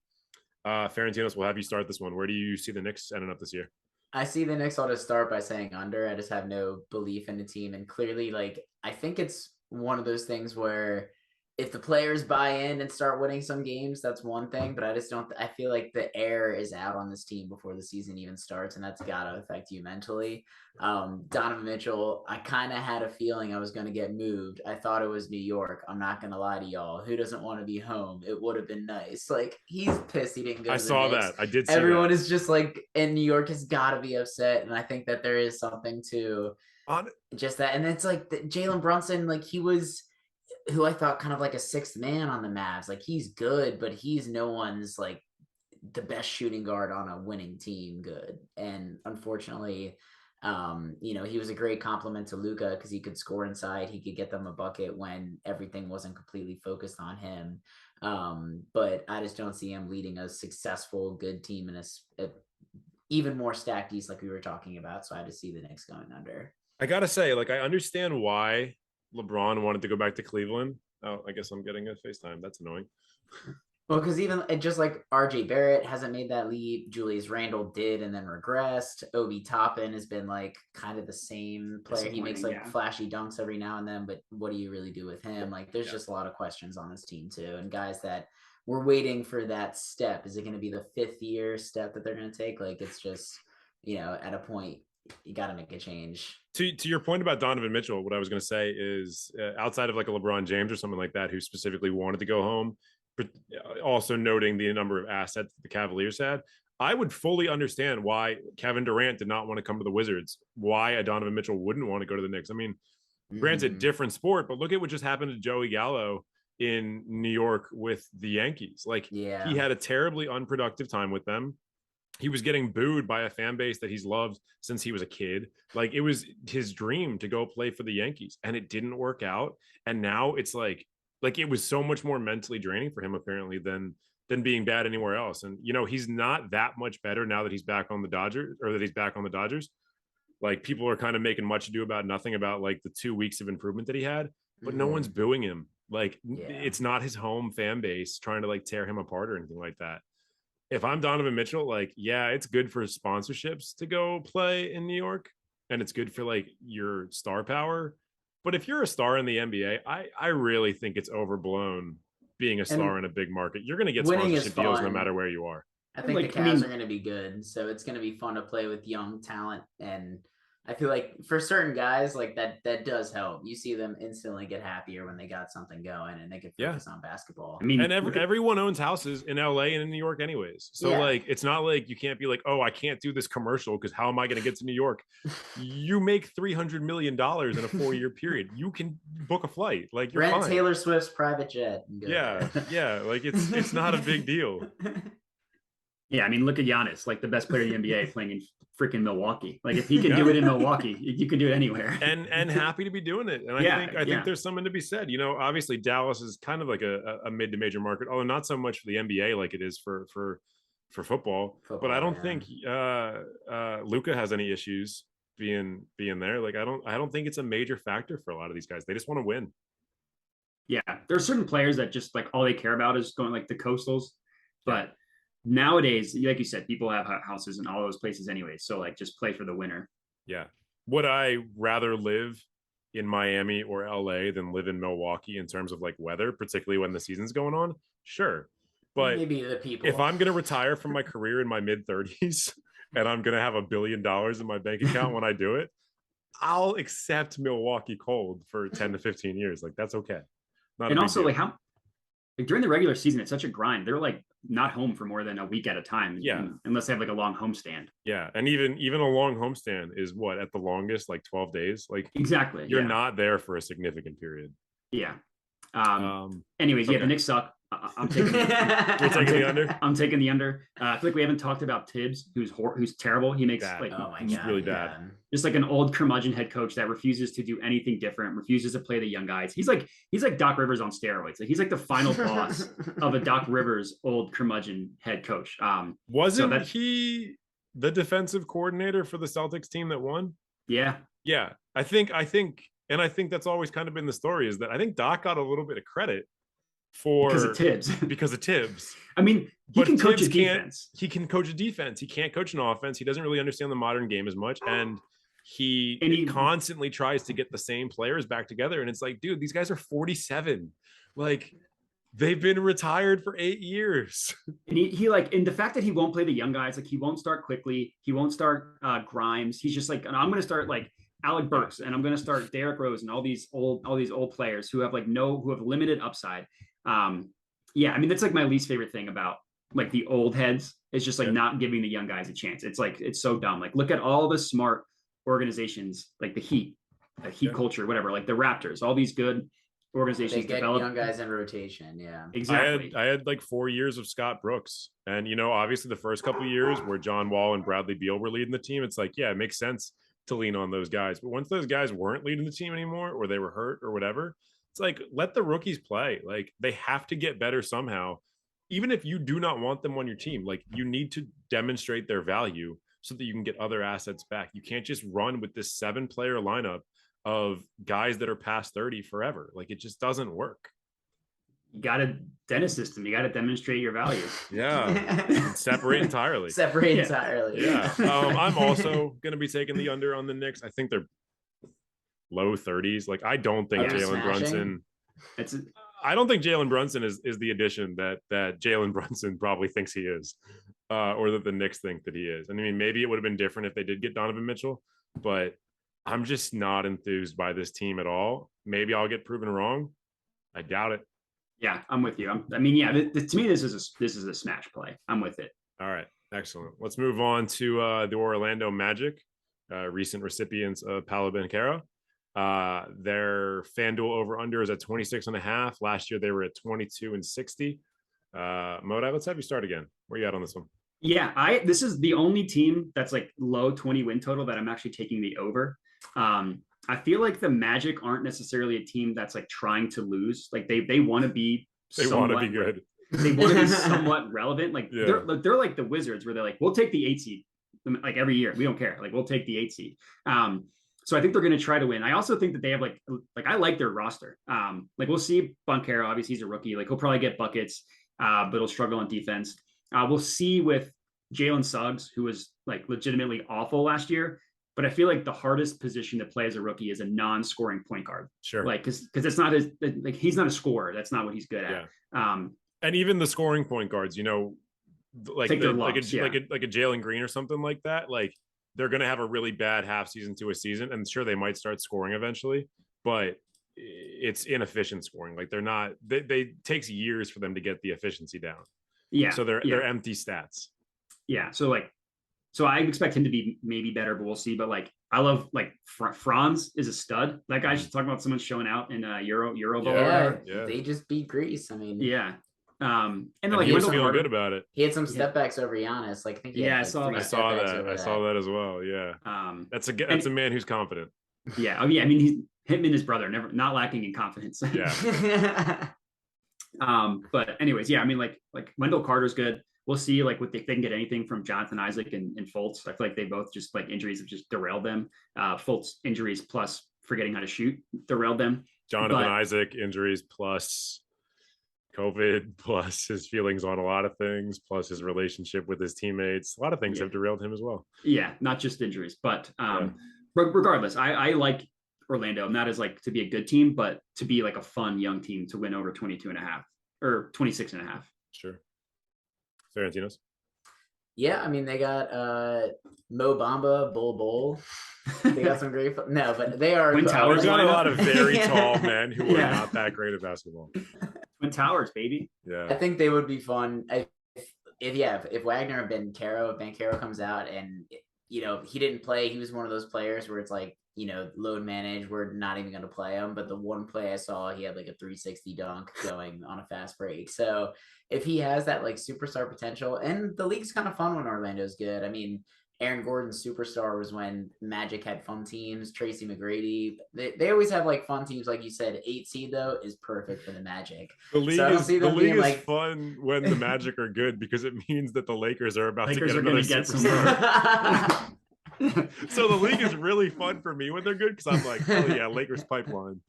Ferentinos, will have you start this one. Where do you see the Knicks ending up this year? I see the Knicks ought to start by saying under. I just have no belief in the team. And clearly, like, I think it's one of those things where if the players buy in and start winning some games, that's one thing. But I just don't, I feel like the air is out on this team before the season even starts. And that's got to affect you mentally. Donovan Mitchell, I kind of had a feeling I was going to get moved. I thought it was New York. I'm not going to lie to y'all. Who doesn't want to be home? It would have been nice. Like, he's pissed he didn't go. I to the saw Knicks. that. I did see Everyone that. is just like, in New York has got to be upset. And I think that there is something to just that. And it's like Jalen Brunson, like he was who I thought kind of like a sixth man on the Mavs. Like he's good, but he's no one's like the best shooting guard on a winning team good. And unfortunately, he was a great compliment to Luka because he could score inside. He could get them a bucket when everything wasn't completely focused on him. But I just don't see him leading a successful, good team in a even more stacked East like we were talking about. So I just see the Knicks going under. I gotta say, like, I understand why LeBron wanted to go back to Cleveland. Oh, I guess I'm getting a FaceTime. That's annoying. Well, because even just like RJ Barrett hasn't made that leap, Julius Randle did and then regressed. Obi Toppin has been like kind of the same player. He makes like flashy dunks every now and then, but what do you really do with him? Like there's just a lot of questions on this team too. And guys that we're waiting for that step. Is it going to be the 5th year step that they're going to take? Like it's just, at a point you got to make a change. To your point about Donovan Mitchell, what I was going to say is outside of like a LeBron James or someone like that who specifically wanted to go home, but also noting the number of assets the Cavaliers had, I would fully understand why Kevin Durant did not want to come to the Wizards, why a Donovan Mitchell wouldn't want to go to the Knicks. I mean, granted, different sport, but look at what just happened to Joey Gallo in New York with the Yankees. Like he had a terribly unproductive time with them. He was getting booed by a fan base that he's loved since he was a kid. Like it was his dream to go play for the Yankees and it didn't work out. And now it's like it was so much more mentally draining for him apparently than being bad anywhere else. And, he's not that much better now that he's back on the Dodgers or that he's back on the Dodgers. Like people are kind of making much ado about nothing about like the 2 weeks of improvement that he had, but no one's booing him. Like it's not his home fan base trying to like tear him apart or anything like that. If I'm Donovan Mitchell, like, yeah, it's good for sponsorships to go play in New York and it's good for like your star power. But if you're a star in the NBA, I really think it's overblown being a star in a big market. You're going to get sponsorship deals no matter where you are. I think the Cavs are going to be good. So it's going to be fun to play with young talent. And I feel like for certain guys, like that does help. You see them instantly get happier when they got something going and they can focus on basketball. I mean, and everyone owns houses in LA and in New York anyways. So like, it's not like you can't be like, oh, I can't do this commercial because how am I going to get to New York? You make $300 million in a 4-year period. You can book a flight. Like you're rent fine. Taylor Swift's private jet. Yeah. Like it's not a big deal. Yeah, I mean, look at Giannis, like the best player in the NBA playing in freaking Milwaukee. Like if he can do it in Milwaukee, you can do it anywhere. and happy to be doing it. And I think there's something to be said. Obviously Dallas is kind of like a mid to major market, although not so much for the NBA like it is for football. But I don't think Luka has any issues being there. Like I don't think it's a major factor for a lot of these guys. They just want to win. Yeah, there are certain players that just like all they care about is going like the Coastals, but nowadays, like you said, people have houses in all those places anyway. So like just play for the winner. Yeah. Would I rather live in Miami or LA than live in Milwaukee in terms of like weather, particularly when the season's going on. Sure. But maybe the people. if I'm going to retire from my career in my mid 30s and I'm going to have $1 billion in my bank account when I do it, I'll accept Milwaukee cold for 10 to 15 years. Like that's okay. And also like during the regular season, it's such a grind. They're like not home for more than a week at a time. Yeah. Unless they have like a long homestand. Yeah. And even a long homestand is what at the longest, like 12 days. Like exactly. You're not there for a significant period. Yeah. Anyways, okay. The Knicks suck. I'm taking the under. I'm taking the under. I feel like we haven't talked about Tibbs, who's terrible. He makes bad. He's really bad. Just like an old curmudgeon head coach that refuses to do anything different, refuses to play the young guys. He's like Doc Rivers on steroids. Like he's like the final boss of a Doc Rivers old curmudgeon head coach. Wasn't he the defensive coordinator for the Celtics team that won? Yeah. Yeah. I think that's always kind of been the story is that I think Doc got a little bit of credit because of Tibbs. I mean, he can coach a defense. He can coach a defense. He can't coach an offense. He doesn't really understand the modern game as much. And he constantly tries to get the same players back together. And it's like, dude, these guys are 47. Like they've been retired for 8 years. And he like, and the fact that he won't play the young guys, like he won't start quickly. He won't start Grimes. He's just like, I'm going to start like Alec Burks and I'm going to start Derrick Rose and all these old players who have limited upside. I mean, that's like my least favorite thing about like the old heads is just like not giving the young guys a chance. It's like, it's so dumb. Like look at all the smart organizations, like the Heat culture, whatever, like the Raptors, all these good organizations they get young guys in rotation. Yeah, exactly. I had like 4 years of Scott Brooks, and obviously the first couple of years where John Wall and Bradley Beal were leading the team, it's like, yeah, it makes sense to lean on those guys. But once those guys weren't leading the team anymore, or they were hurt or whatever, it's like, let the rookies play. Like they have to get better somehow. Even if you do not want them on your team, like you need to demonstrate their value so that you can get other assets back. You can't just run with this 7-player lineup of guys that are past 30 forever. Like it just doesn't work. You got a dentist system. You got to demonstrate your value. Yeah. Separate entirely. Entirely. Yeah. I'm also going to be taking the under on the Knicks. I think they're low 30s. Like I don't think Jalen Brunson. I don't think Jalen Brunson is the addition that Jalen Brunson probably thinks he is, or that the Knicks think that he is. And I mean, maybe it would have been different if they did get Donovan Mitchell, but I'm just not enthused by this team at all. Maybe I'll get proven wrong. I doubt it. Yeah, I'm with you. to me, this is a smash play. I'm with it. All right, excellent. Let's move on to the Orlando Magic, recent recipients of Paolo Banchero. Their FanDuel over under is at 26.5. Last year they were at 22 and 60. Moda, let's have you start again. Where are you at on this one? Yeah, this is the only team that's like low 20 win total that I'm actually taking the over. I feel like the Magic aren't necessarily a team that's like trying to lose. Like they want to be want to be good. They want to be somewhat relevant. Like they're like the Wizards where they're like, we'll take the 8 seed like every year. We don't care. Like we'll take the 8 seed. So I think they're going to try to win. I also think that they have like I like their roster. Like we'll see Banchero, obviously he's a rookie. Like he'll probably get buckets, but he'll struggle on defense. We'll see with Jalen Suggs, who was like legitimately awful last year. But I feel like the hardest position to play as a rookie is a non-scoring point guard. Sure. Like, because it's not he's not a scorer. That's not what he's good at. Yeah. And even the scoring point guards, like a Jalen Green or something like that, like they're going to have a really bad half season to a season. And sure, they might start scoring eventually, but it's inefficient scoring. Like they're not, they takes years for them to get the efficiency down. Yeah. So they're empty stats. Yeah. So I expect him to be maybe better, but we'll see. But like, I love like Franz is a stud. That guy's just talking about someone showing out in Euro Bowl. Yeah, they just beat Greece. I mean, yeah. And like he was feeling good about it. He had some step backs over Giannis. Like I think I saw that. I saw that as well. Yeah. That's a man who's confident. Yeah. Oh yeah. I mean, him and his brother not lacking in confidence. Yeah. But anyways, yeah. I mean, like Wendell Carter's good. We'll see like if they can get anything from Jonathan Isaac and Fultz. I feel like they both just like injuries have just derailed them. Fultz injuries plus forgetting how to shoot derailed them. Jonathan Isaac injuries plus COVID plus his feelings on a lot of things plus his relationship with his teammates. A lot of things have derailed him as well. Yeah, not just injuries, but regardless, I like Orlando, not as like to be a good team, but to be like a fun young team to win over 22.5 or 26.5. Sure. Ferentinos. Yeah, I mean they got Mo Bamba, Bull. They got some great no, but they are Twin Towers We've got a lineup. lot of very tall men who are Yeah. not that great at basketball. Twin Towers, baby. I Yeah. think they would be fun. If Wagner and Bankero comes out and he didn't play, he was one of those players where it's like, load manage, we're not even going to play him. But the one play I saw, he had like a 360 dunk going on a fast break. So if he has that like superstar potential, and the league's kind of fun when Orlando's good. I mean, Aaron Gordon's superstar was when Magic had fun teams. Tracy McGrady, they always have like fun teams. Like you said, 8 seed though is perfect for the Magic. The league So I don't is see the them league being is like- fun when the Magic are good because it means that the Lakers are about Lakers to are get another gonna get superstar. some So the league is really fun for me when they're good because I'm like, oh yeah, Lakers pipeline.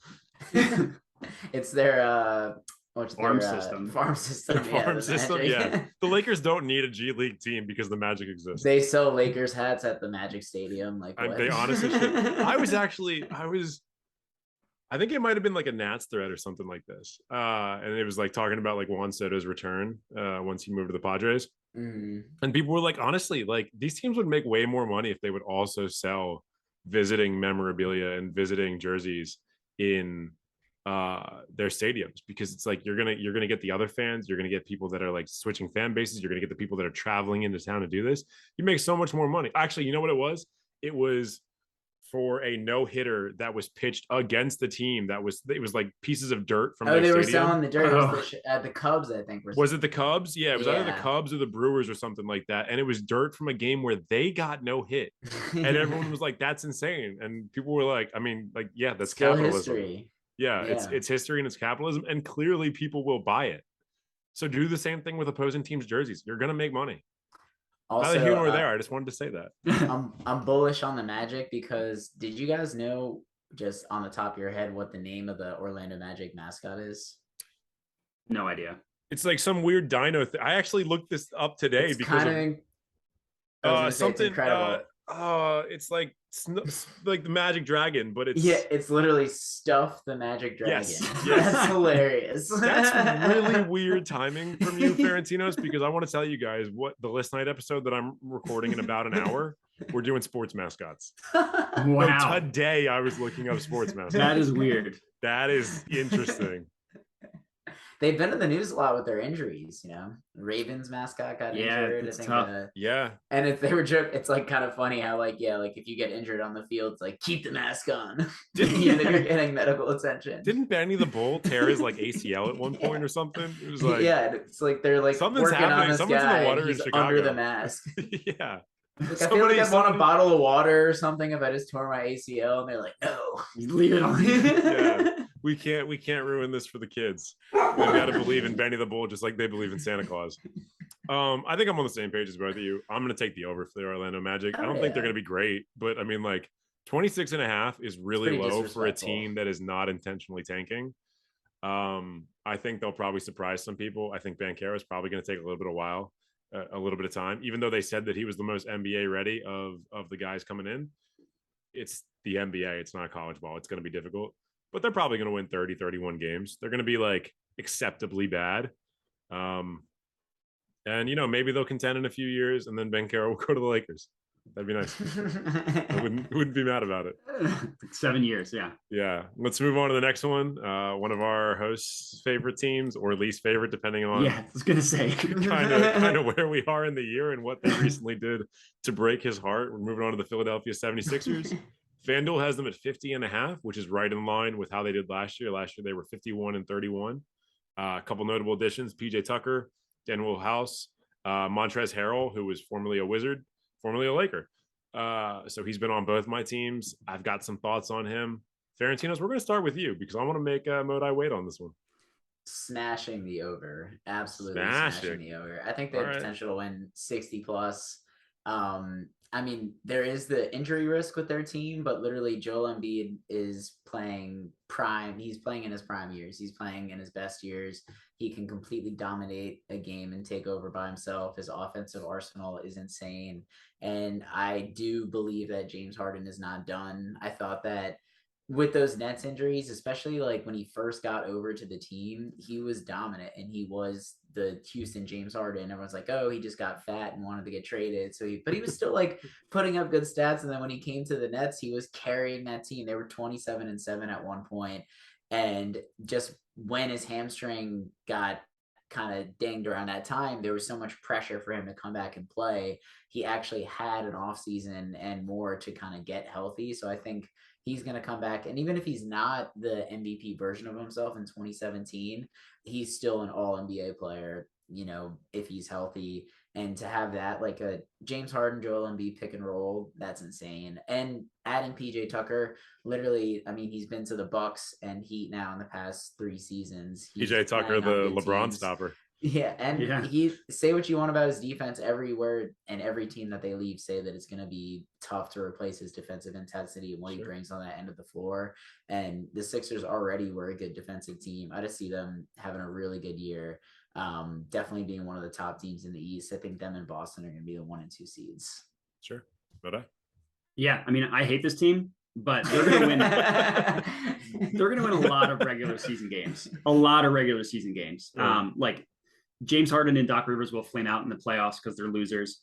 It's their Farm system. Farm system. The yeah, farm the system, Magic. yeah. The Lakers don't need a G League team because the Magic exists. They sell Lakers hats at the Magic Stadium. Like what? They honestly should. I think it might have been like a Nats thread or something like this. And it was like talking about like Juan Soto's return once he moved to the Padres. Mhm. And people were like, honestly, like these teams would make way more money if they would also sell visiting memorabilia and visiting jerseys in their stadiums, because it's like you're gonna get the other fans, you're gonna get people that are like switching fan bases, you're gonna get the people that are traveling into town to do this. You make so much more money. Actually, you know what it was? It was for a no-hitter that was pitched against the team it was like pieces of dirt from Oh, their they were stadium. selling the dirt. It was Oh. the Cubs, I think. Was it the Cubs? Yeah, it was either the Yeah. Cubs or the Brewers or something like that. And it was dirt from a game where they got no hit. And everyone was like, that's insane. And people were like, I mean, like, yeah, that's Still capitalism. history. Yeah, Yeah. it's history and it's capitalism. And clearly people will buy it. So do the same thing with opposing teams' jerseys. You're gonna make money. Also, Neither here nor there. I just wanted to say that. I'm bullish on the Magic because did you guys know, just on the top of your head, what the name of the Orlando Magic mascot is? No idea. It's like some weird dino thing. I actually looked this up today It's because kind of of it's something incredible. it's like like the Magic Dragon, but it's It's literally Stuff the Magic Dragon. Yes, yes. That's hilarious. that's really weird timing from you, Ferentinos, because I want to tell you guys what the list night episode that I'm recording in about an hour, we're doing sports mascots. Wow. So today I was looking up sports mascots. That is weird. That is interesting. They've been in the news a lot with their injuries. Ravens mascot got Yeah, injured. it's I think tough. Yeah. and if they were it's like kind of funny how like if you get injured on the field, it's like keep the mask on. You're getting medical attention. Didn't Benny the Bull tear his like ACL at one point or something? It was like yeah, it's like they're like something's working on happening. this Someone's in the guy. water and in he's Chicago. under the mask. Yeah. Like, I feel like I'd want a Somebody- bottle of water or something if I just tore my ACL, and they're like, no. Leave it on. Yeah. We can't ruin this for the kids. They've got to believe in Benny the Bull just like they believe in Santa Claus. I think I'm on the same page as both of you. I'm going to take the over for the Orlando Magic. I Oh, don't think they're yeah. going to be great, but I mean, like 26.5 is really pretty low for a disrespectful. team that is not intentionally tanking. I think they'll probably surprise some people. I think Banchero is probably going to take a little bit of time, even though they said that he was the most NBA ready of the guys coming in. It's the NBA. It's not college ball. It's going to be difficult, but they're probably going to win 30, 31 games. They're going to be like acceptably bad. And maybe they'll contend in a few years and then Banchero will go to the Lakers. That'd be nice. I wouldn't be mad about it. 7 years. Yeah. Yeah. Let's move on to the next one. One of our hosts' favorite teams or least favorite, depending on Yeah. I was going to say. kind of where we are in the year and what they recently did to break his heart. We're moving on to the Philadelphia 76ers. FanDuel has them at 50.5, which is right in line with how they did last year. Last year, they were 51-31. A couple notable additions: PJ Tucker, Daniel House, Montrezl Harrell, who was formerly a Wizard, formerly a Laker. So he's been on both my teams. I've got some thoughts on him. Ferentinos, we're going to start with you because I want to make Modi wait on this one. Smashing the over. Absolutely Smash smashing it. the over. I think they have All right. potential to win 60 plus. I mean, there is the injury risk with their team, but literally Joel Embiid is playing prime. He's playing in his prime years. He's playing in his best years. He can completely dominate a game and take over by himself. His offensive arsenal is insane. And I do believe that James Harden is not done. I thought that with those Nets injuries, especially like when he first got over to the team, he was dominant and he was the Houston James Harden. Everyone's like, oh, he just got fat and wanted to get traded. But he was still like putting up good stats. And then when he came to the Nets, he was carrying that team. They were 27-7 at one point. And just when his hamstring got kind of dinged around that time, there was so much pressure for him to come back and play. He actually had an off season and more to kind of get healthy. So I think he's going to come back. And even if he's not the MVP version of himself in 2017, he's still an all NBA player, you know, if he's healthy. And to have that, like a James Harden, Joel Embiid pick and roll, that's insane. And adding PJ Tucker, literally, I mean, he's been to the Bucks and Heat now in the past 3 seasons. PJ Tucker, the LeBron stopper. Yeah, and he say what you want about his defense. Everywhere and every team that they leave say that it's going to be tough to replace his defensive intensity and what he brings on that end of the floor. And the Sixers already were a good defensive team. I just see them having a really good year. Definitely being one of the top teams in the East. I think them and Boston are going to be the 1 and 2 seeds. Sure, but yeah, I mean, I hate this team, but they're going to win. They're going to win a lot of regular season games. Like James Harden and Doc Rivers will flame out in the playoffs because they're losers,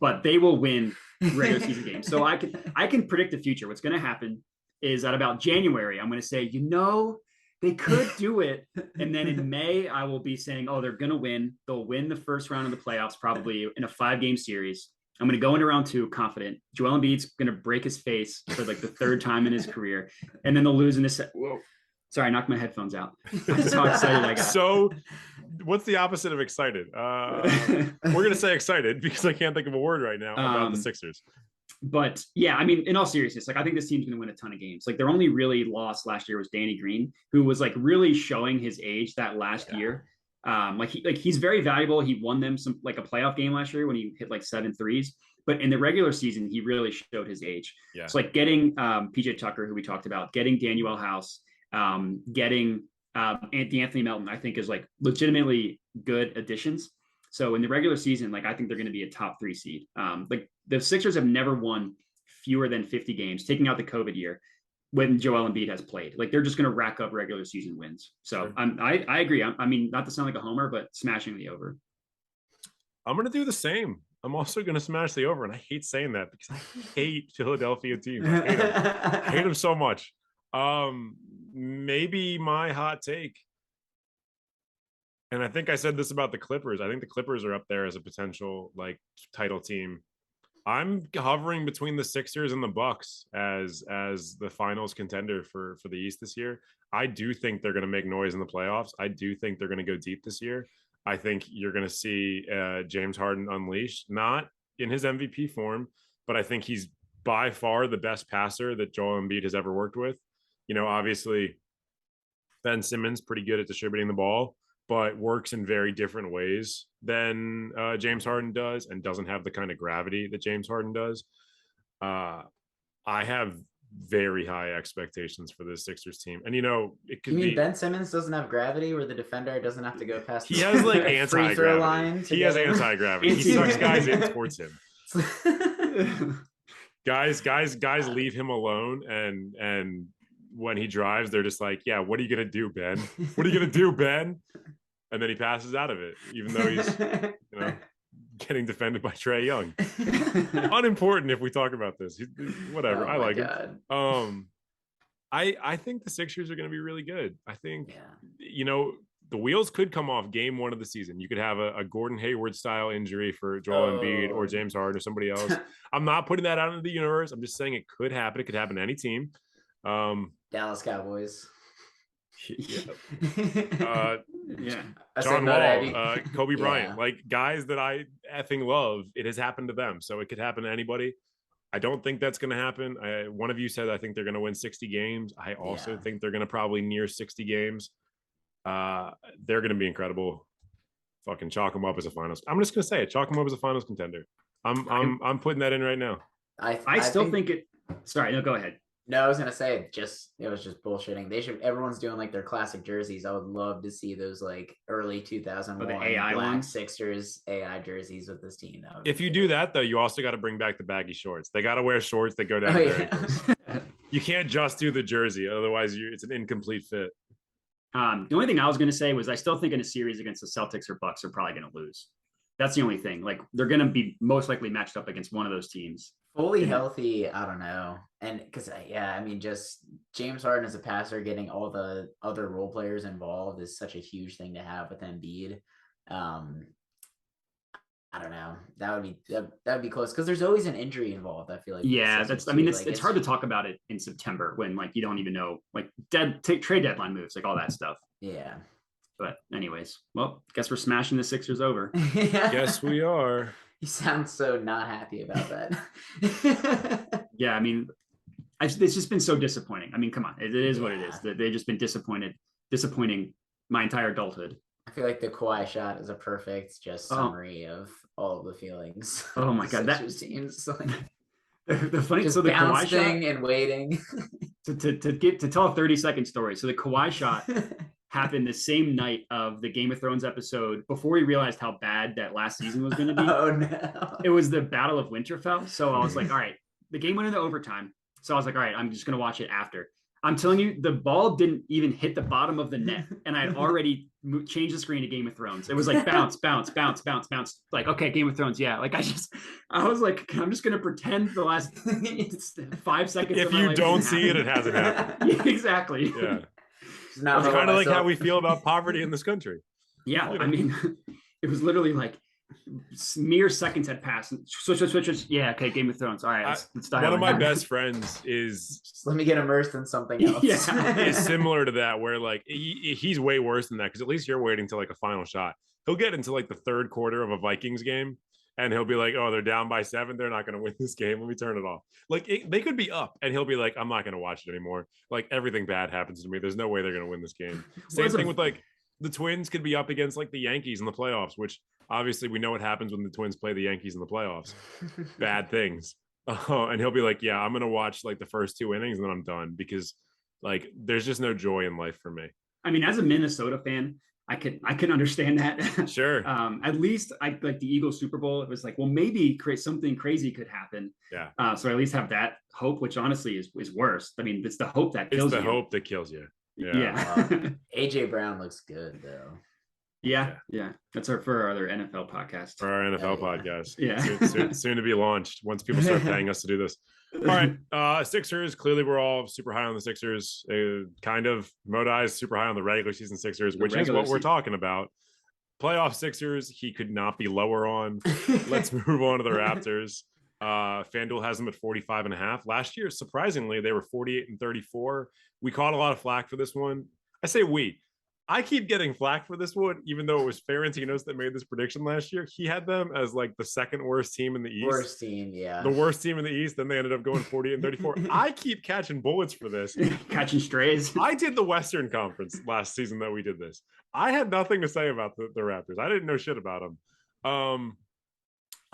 but they will win regular season games. So I can predict the future. What's going to happen is at about January, I'm going to say, they could do it. And then in May, I will be saying, oh, they're going to win. They'll win the first round of the playoffs, probably in a 5-game series. I'm going to go into round 2 confident. Joel Embiid's going to break his face for like the 3rd time in his career. And then they'll lose in this. Whoa. Sorry, I knocked my headphones out. That's how excited I got. So what's the opposite of excited? We're going to say excited because I can't think of a word right now about the Sixers. But yeah, I mean, in all seriousness, like I think this team's going to win a ton of games. Like their only really loss last year was Danny Green, who was like really showing his age that last year. He's very valuable. He won them some like a playoff game last year when he hit like 7 threes. But in the regular season, he really showed his age. Yeah. So like getting PJ Tucker, who we talked about, getting Daniel House, getting Anthony Melton, I think is like legitimately good additions. So in the regular season, like I think they're going to be a top 3 seed. Like the Sixers have never won fewer than 50 games, taking out the COVID year when Joel Embiid has played. Like they're just going to rack up regular season wins. So I agree. I mean, not to sound like a homer, but smashing the over. I'm going to do the same. I'm also going to smash the over, and I hate saying that because I hate Philadelphia teams. I hate them so much. Maybe my hot take. And I think I said this about the Clippers. I think the Clippers are up there as a potential like title team. I'm hovering between the Sixers and the Bucks as the finals contender for the East this year. I do think they're going to make noise in the playoffs. I do think they're going to go deep this year. I think you're going to see James Harden unleashed, not in his MVP form, but I think he's by far the best passer that Joel Embiid has ever worked with. You know, obviously Ben Simmons pretty good at distributing the ball, but works in very different ways than James Harden does and doesn't have the kind of gravity that James Harden does. I have very high expectations for this Sixers team. And, you know, it could be Ben Simmons doesn't have gravity where the defender doesn't have to go past he has like anti-gravity. He has anti-gravity. He sucks guys in towards him. guys leave him alone and when he drives, they're just like, yeah, what are you going to do, Ben? What are you going to do, Ben? And then he passes out of it, even though he's, you know, getting defended by Trae Young. Unimportant if we talk about this. Whatever. I like it. I think the Sixers are going to be really good. I think, you know, the wheels could come off game 1 of the season. You could have a Gordon Hayward style injury for Joel Embiid or James Harden or somebody else. I'm not putting that out into the universe. I'm just saying it could happen. It could happen to any team. Dallas Cowboys. John Wall, Kobe Bryant, like guys that I effing love. It has happened to them, so it could happen to anybody. I don't think that's going to happen. One of you said I think they're going to win 60 games. I also think they're going to probably near 60 games. They're going to be incredible. Fucking chalk them up as a finals. I'm just going to say it. Chalk them up as a finals contender. I'm putting that in right now. I still think it. Sorry, no, go ahead. No, I was gonna say it was just bullshitting. Everyone's doing like their classic jerseys. I would love to see those like early 2001 AI black ones? Sixers AI jerseys with this team. If you do that though, you also got to bring back the baggy shorts. They got to wear shorts that go down to their ankles. You can't just do the jersey, otherwise it's an incomplete fit. The only thing I was going to say was I still think in a series against the Celtics or Bucks are probably going to lose. That's the only thing. Like they're going to be most likely matched up against one of those teams. Fully healthy, I don't know. And because, I mean, just James Harden as a passer, getting all the other role players involved is such a huge thing to have with Embiid. I don't know. That would be close because there's always an injury involved. I feel like. Yeah, that's. I mean, it's hard to talk about it in September when like you don't even know like trade deadline moves, like all that stuff. Yeah. But anyways, well, guess we're smashing the Sixers over. Yes, we are. You sound so not happy about that. Yeah, I mean, it's just been so disappointing. I mean, come on, it is what it is. They've just been disappointing my entire adulthood. I feel like the Kawhi shot is a perfect just summary of all of the feelings. Oh my god, that seems like the funny. just So the Kawhi shot and waiting to tell a 30-second story. So the Kawhi shot happened the same night of the Game of Thrones episode before we realized how bad that last season was going to be. Oh no! It was the Battle of Winterfell. So I was like, all right, the game went into overtime. So I was like, all right, I'm just going to watch it after. I'm telling you, the ball didn't even hit the bottom of the net, and I had already changed the screen to Game of Thrones. It was like bounce, bounce, bounce, bounce, bounce. Like, okay, Game of Thrones, yeah. Like I was like, I'm just gonna pretend the last 5 seconds. If you don't see it, it hasn't happened. Yeah, exactly. Yeah, it's kind of like how we feel about poverty in this country. Yeah, I mean, it was literally like mere seconds had passed. Switch. Yeah, okay, Game of Thrones. All right, let's dive one of my in. best friends is just let me get immersed in something else. Yeah. Is similar to that, where like he's way worse than that because at least you're waiting till like a final shot. He'll get into like the third quarter of a Vikings game and he'll be like, oh, they're down by 7, they're not going to win this game, let me turn it off. Like they could be up and he'll be like, I'm not going to watch it anymore. Like everything bad happens to me, there's no way they're going to win this game. Same thing with like the Twins could be up against like the Yankees in the playoffs, which obviously we know what happens when the Twins play the Yankees in the playoffs. Bad things. And he'll be like, yeah, I'm going to watch like the first 2 innings and then I'm done because like there's just no joy in life for me. I mean, as a Minnesota fan, I can understand that. Sure. At least I like the Eagles Super Bowl. It was like, well, maybe something crazy could happen. Yeah. So I at least have that hope, which honestly is worse. I mean, it's the hope that kills you. It's the hope that kills you. Yeah. AJ Brown looks good though. Yeah. That's for our other NFL podcast. For our NFL podcast. Yeah. Soon to be launched once people start paying us to do this. All right. Sixers. Clearly, we're all super high on the Sixers. Kind of Modi is super high on the regular season Sixers, which is what we're talking about. Playoff Sixers, he could not be lower on. Let's move on to the Raptors. FanDuel has them at 45.5. Last year, surprisingly, they were 48-34. We caught a lot of flack for this one. I say we. I keep getting flack for this one, even though it was Ferentinos that made this prediction last year. He had them as like the second worst team in the East. Worst team, yeah. The worst team in the East. Then they ended up going 48-34. I keep catching bullets for this. Catching strays. I did the Western Conference last season that we did this. I had nothing to say about the Raptors. I didn't know shit about them.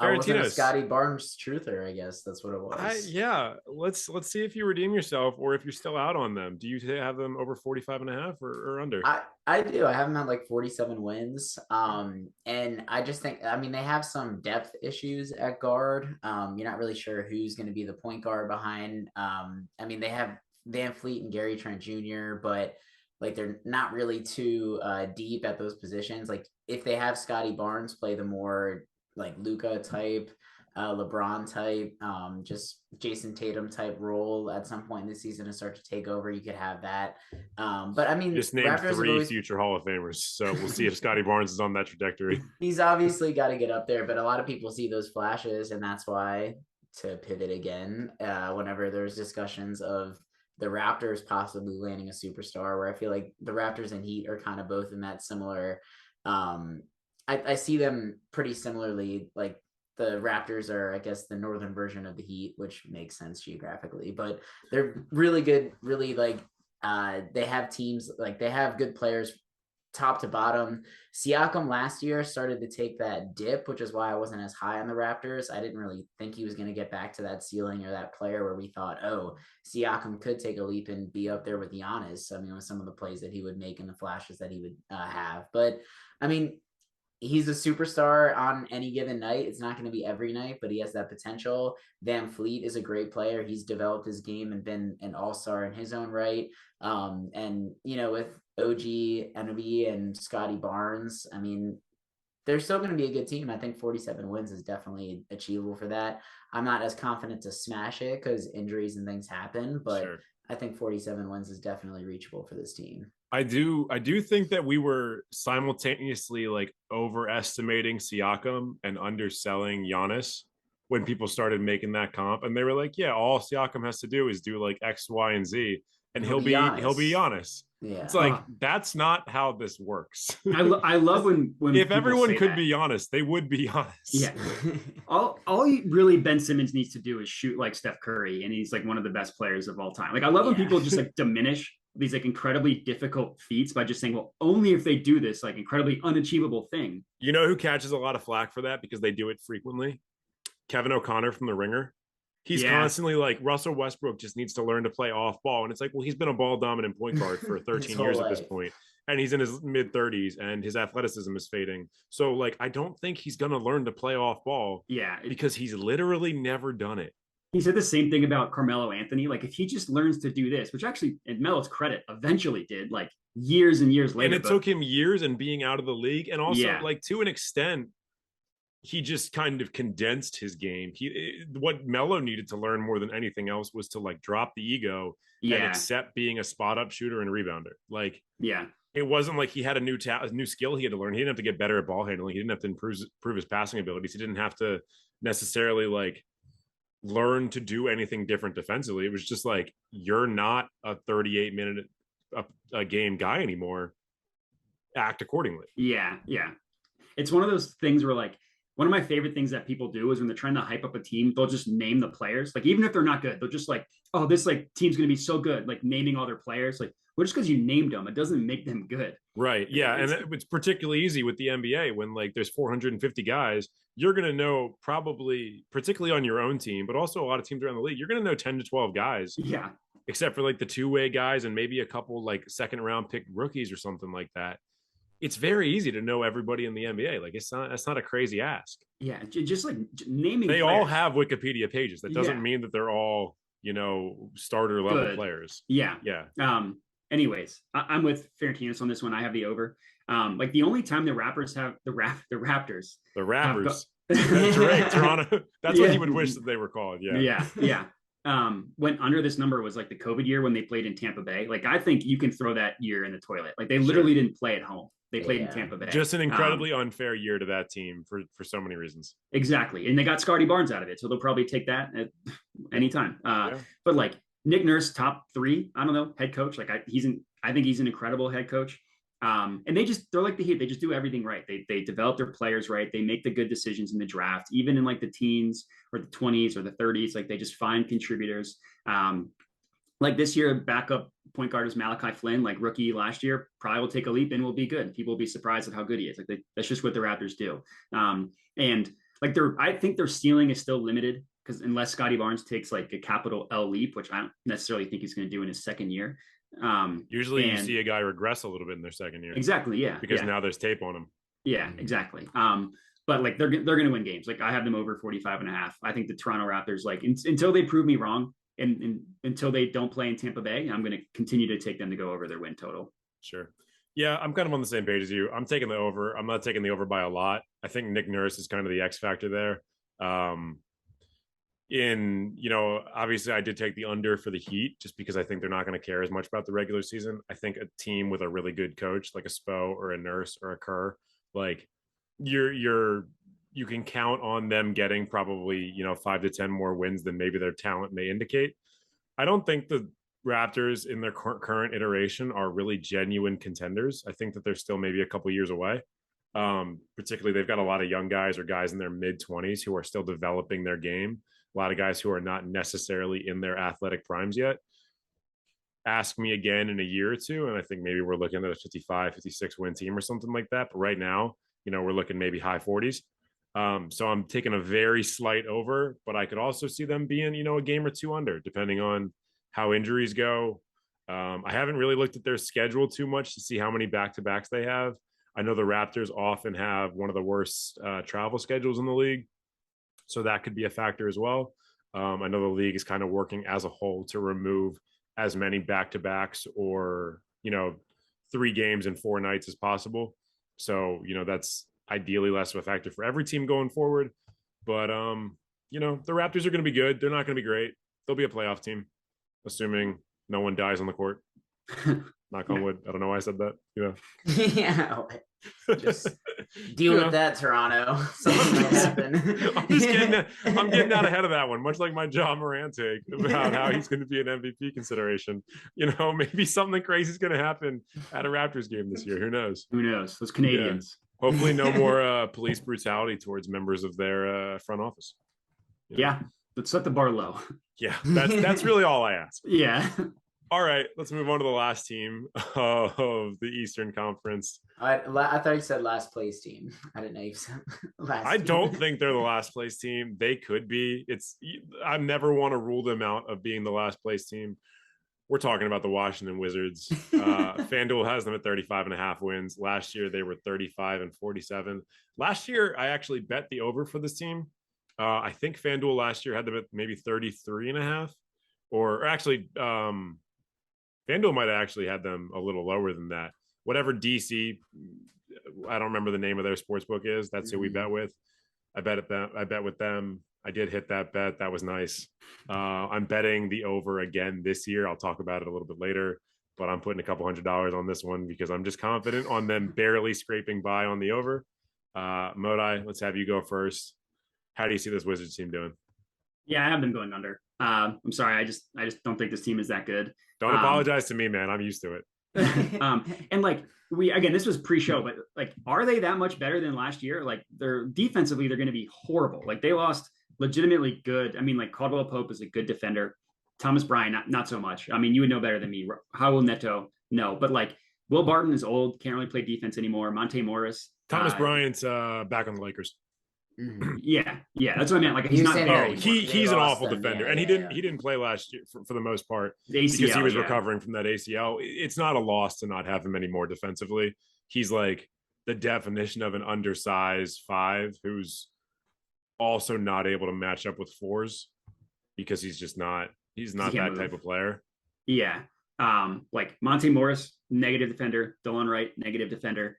I wasn't a Scotty Barnes truther, I guess that's what it was. Let's see if you redeem yourself or if you're still out on them. Do you have them over 45.5 or under? I do. I have them at like 47 wins. And I just think, I mean, they have some depth issues at guard. You're not really sure who's going to be the point guard behind. I mean, they have Van Fleet and Gary Trent Jr., but like they're not really too deep at those positions. Like if they have Scotty Barnes play the more like Luka type, LeBron type, just Jason Tatum type role at some point in the season to start to take over, you could have that. But I mean, just named 3 future Hall of Famers, so we'll see if Scotty Barnes is on that trajectory. He's obviously got to get up there, but a lot of people see those flashes, and that's why, to pivot again, whenever there's discussions of the Raptors possibly landing a superstar, where I feel like the Raptors and Heat are kind of both in that similar. I see them pretty similarly. Like the Raptors are, I guess, the northern version of the Heat, which makes sense geographically, but they're really good, really like they have teams, like they have good players top to bottom. Siakam last year started to take that dip, which is why I wasn't as high on the Raptors. I didn't really think he was going to get back to that ceiling or that player where we thought, oh, Siakam could take a leap and be up there with Giannis. I mean, with some of the plays that he would make and the flashes that he would have. But I mean, he's a superstar on any given night. It's not going to be every night, but he has that potential. Van Fleet is a great player. He's developed his game and been an all-star in his own right. And with OG Envy and Scotty Barnes, I mean, they're still going to be a good team. I think 47 wins is definitely achievable for that. I'm not as confident to smash it because injuries and things happen, but sure. I think 47 wins is definitely reachable for this team. I do think that we were simultaneously like overestimating Siakam and underselling Giannis when people started making that comp, and they were like, yeah, all Siakam has to do is do like X, Y, and Z, and he'll be Giannis. Yeah. It's like that's not how this works. I love when if everyone could be honest, they would be honest. Yeah. all really Ben Simmons needs to do is shoot like Steph Curry, and he's like one of the best players of all time. Like I love when people just like diminish these like incredibly difficult feats by just saying, well, only if they do this like incredibly unachievable thing. You know who catches a lot of flack for that because they do it frequently? Kevin O'Connor from The Ringer. He's constantly like, Russell Westbrook just needs to learn to play off ball. And it's like, well, he's been a ball dominant point guard for 13 years at this point. And he's in his mid 30s and his athleticism is fading. So like, I don't think he's going to learn to play off ball. Yeah. Because he's literally never done it. He said the same thing about Carmelo Anthony. Like if he just learns to do this, which actually, in Melo's credit, eventually did like years and years later. And it took him years and being out of the league. And also like to an extent, he just kind of condensed his game. What Melo needed to learn more than anything else was to like drop the ego and accept being a spot up shooter and rebounder. Like, it wasn't like he had a new skill he had to learn. He didn't have to get better at ball handling. He didn't have to improve his passing abilities. He didn't have to necessarily like learn to do anything different defensively. It was just like, you're not a 38-minute a game guy anymore. Act accordingly. Yeah. It's one of those things where like, one of my favorite things that people do is when they're trying to hype up a team, they'll just name the players. Like, even if they're not good, they'll just like, oh, this like team's going to be so good. Like naming all their players. Like, well, just because you named them, it doesn't make them good. Right. Yeah. And it's particularly easy with the NBA when like there's 450 guys, you're going to know probably, particularly on your own team, but also a lot of teams around the league, you're going to know 10 to 12 guys. Yeah. Except for like the two-way guys and maybe a couple like second round pick rookies or something like that. It's very easy to know everybody in the NBA. Like that's not a crazy ask. Yeah, just like naming. They all have Wikipedia pages. That doesn't mean that they're all, starter level players. Yeah. Anyways, I'm with Ferentinos on this one. I have the over. Like the only time the Raptors have the Raptors. The Rappers. That's right, Toronto. That's what you would wish that they were called. Yeah. Went under this number was like the COVID year when they played in Tampa Bay. Like I think you can throw that year in the toilet. Like they literally didn't play at home. They played in Tampa Bay. Just an incredibly unfair year to that team for so many reasons. Exactly. And they got Scotty Barnes out of it. So they'll probably take that at any time. But like Nick Nurse, top 3, I don't know, head coach. Like I think he's an incredible head coach. And they're like the Heat. They just do everything right. They develop their players right. They make the good decisions in the draft, even in like the teens or the 20s or the 30s. Like they just find contributors. Like this year, backup point guard is Malachi Flynn, like rookie last year, probably will take a leap and will be good. People will be surprised at how good he is. Like that's just what the Raptors do. And like I think their ceiling is still limited because unless Scotty Barnes takes like a capital L leap, which I don't necessarily think he's going to do in his second year. Usually you see a guy regress a little bit in their second year. Exactly. Yeah. Because now there's tape on him. Yeah, exactly. But like they're going to win games. Like I have them over 45.5. I think the Toronto Raptors, like until they prove me wrong, and until they don't play in Tampa Bay, I'm going to continue to take them to go over their win total. Sure. Yeah, I'm kind of on the same page as you. I'm taking the over. I'm not taking the over by a lot. I think Nick Nurse is kind of the X factor there. Obviously I did take the under for the Heat just because I think they're not going to care as much about the regular season. I think a team with a really good coach like a Spo or a Nurse or a Kerr, like you can count on them getting probably 5 to 10 more wins than maybe their talent may indicate. I don't think the Raptors in their current iteration are really genuine contenders. I think that they're still maybe a couple years away. Particularly they've got a lot of young guys or guys in their mid 20s who are still developing their game. A lot of guys who are not necessarily in their athletic primes yet. Ask me again in a year or two, and I think maybe we're looking at a 55, 56 win team or something like that. But right now, we're looking maybe high 40s. So I'm taking a very slight over, but I could also see them being, a game or two under, depending on how injuries go. I haven't really looked at their schedule too much to see how many back-to-backs they have. I know the Raptors often have one of the worst travel schedules in the league, so that could be a factor as well. I know the league is kind of working as a whole to remove as many back-to-backs or 3 games in 4 nights as possible. So that's ideally less of a factor for every team going forward. But the Raptors are going to be good. They're not going to be great. They'll be a playoff team, assuming no one dies on the court. Knock on wood. I don't know why I said that. Yeah, just deal with that, Toronto. Something might happen. I'm getting out ahead of that one, much like my John Morant take about how he's going to be an MVP consideration. Maybe something crazy is going to happen at a Raptors game this year. Who knows? Who knows? Those Canadians. Yeah. Hopefully, no more police brutality towards members of their front office. Yeah, let's set the bar low. Yeah, that's really all I ask. Yeah. All right, let's move on to the last team of the Eastern Conference. I thought you said last place team. I didn't know you said last. I don't think they're the last place team. They could be. I never want to rule them out of being the last place team. We're talking about the Washington Wizards. FanDuel has them at 35.5 wins. Last year, they were 35-47. Last year, I actually bet the over for this team. I think FanDuel last year had them at maybe 33.5, or actually, FanDuel might have actually had them a little lower than that. Whatever DC, I don't remember the name of their sports book is. That's who we bet with. I bet with them. I did hit that bet. That was nice. I'm betting the over again this year. I'll talk about it a little bit later, but I'm putting a couple $100 on this one because I'm just confident on them barely scraping by on the over. Modi, let's have you go first. How do you see this Wizards team doing? Yeah, I have them going under. I'm sorry. I just don't think this team is that good. Don't apologize to me, man. I'm used to it. And this was pre-show, but are they that much better than last year? They're defensively, they're going to be horrible. They lost legitimately good. I mean, Caldwell Pope is a good defender. Thomas Bryant, not so much. I mean, you would know better than me. Raul Neto, no. But Will Barton is old, can't really play defense anymore. Monte Morris. Thomas Bryant's back on the Lakers. Yeah, that's what I meant. He's not there. He's an awful defender, and he didn't play last year for the most part because he was recovering from that ACL. It's not a loss to not have him anymore defensively. He's the definition of an undersized 5 who's also not able to match up with 4s because he's just not. He's not that type of player. Yeah, Monte Morris, negative defender. Delon Wright, negative defender.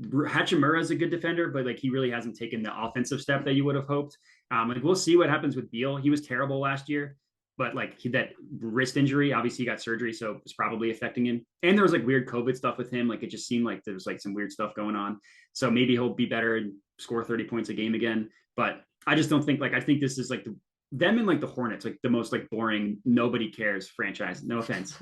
Hachimura is a good defender, but he really hasn't taken the offensive step that you would have hoped. We'll see what happens with Beal. He was terrible last year, but that wrist injury, obviously he got surgery, so it's probably affecting him. And there was weird COVID stuff with him. It just seemed like there was some weird stuff going on. So maybe he'll be better and score 30 points a game again. But I just don't think I think this is them and the Hornets, the most boring, nobody cares franchise. No offense.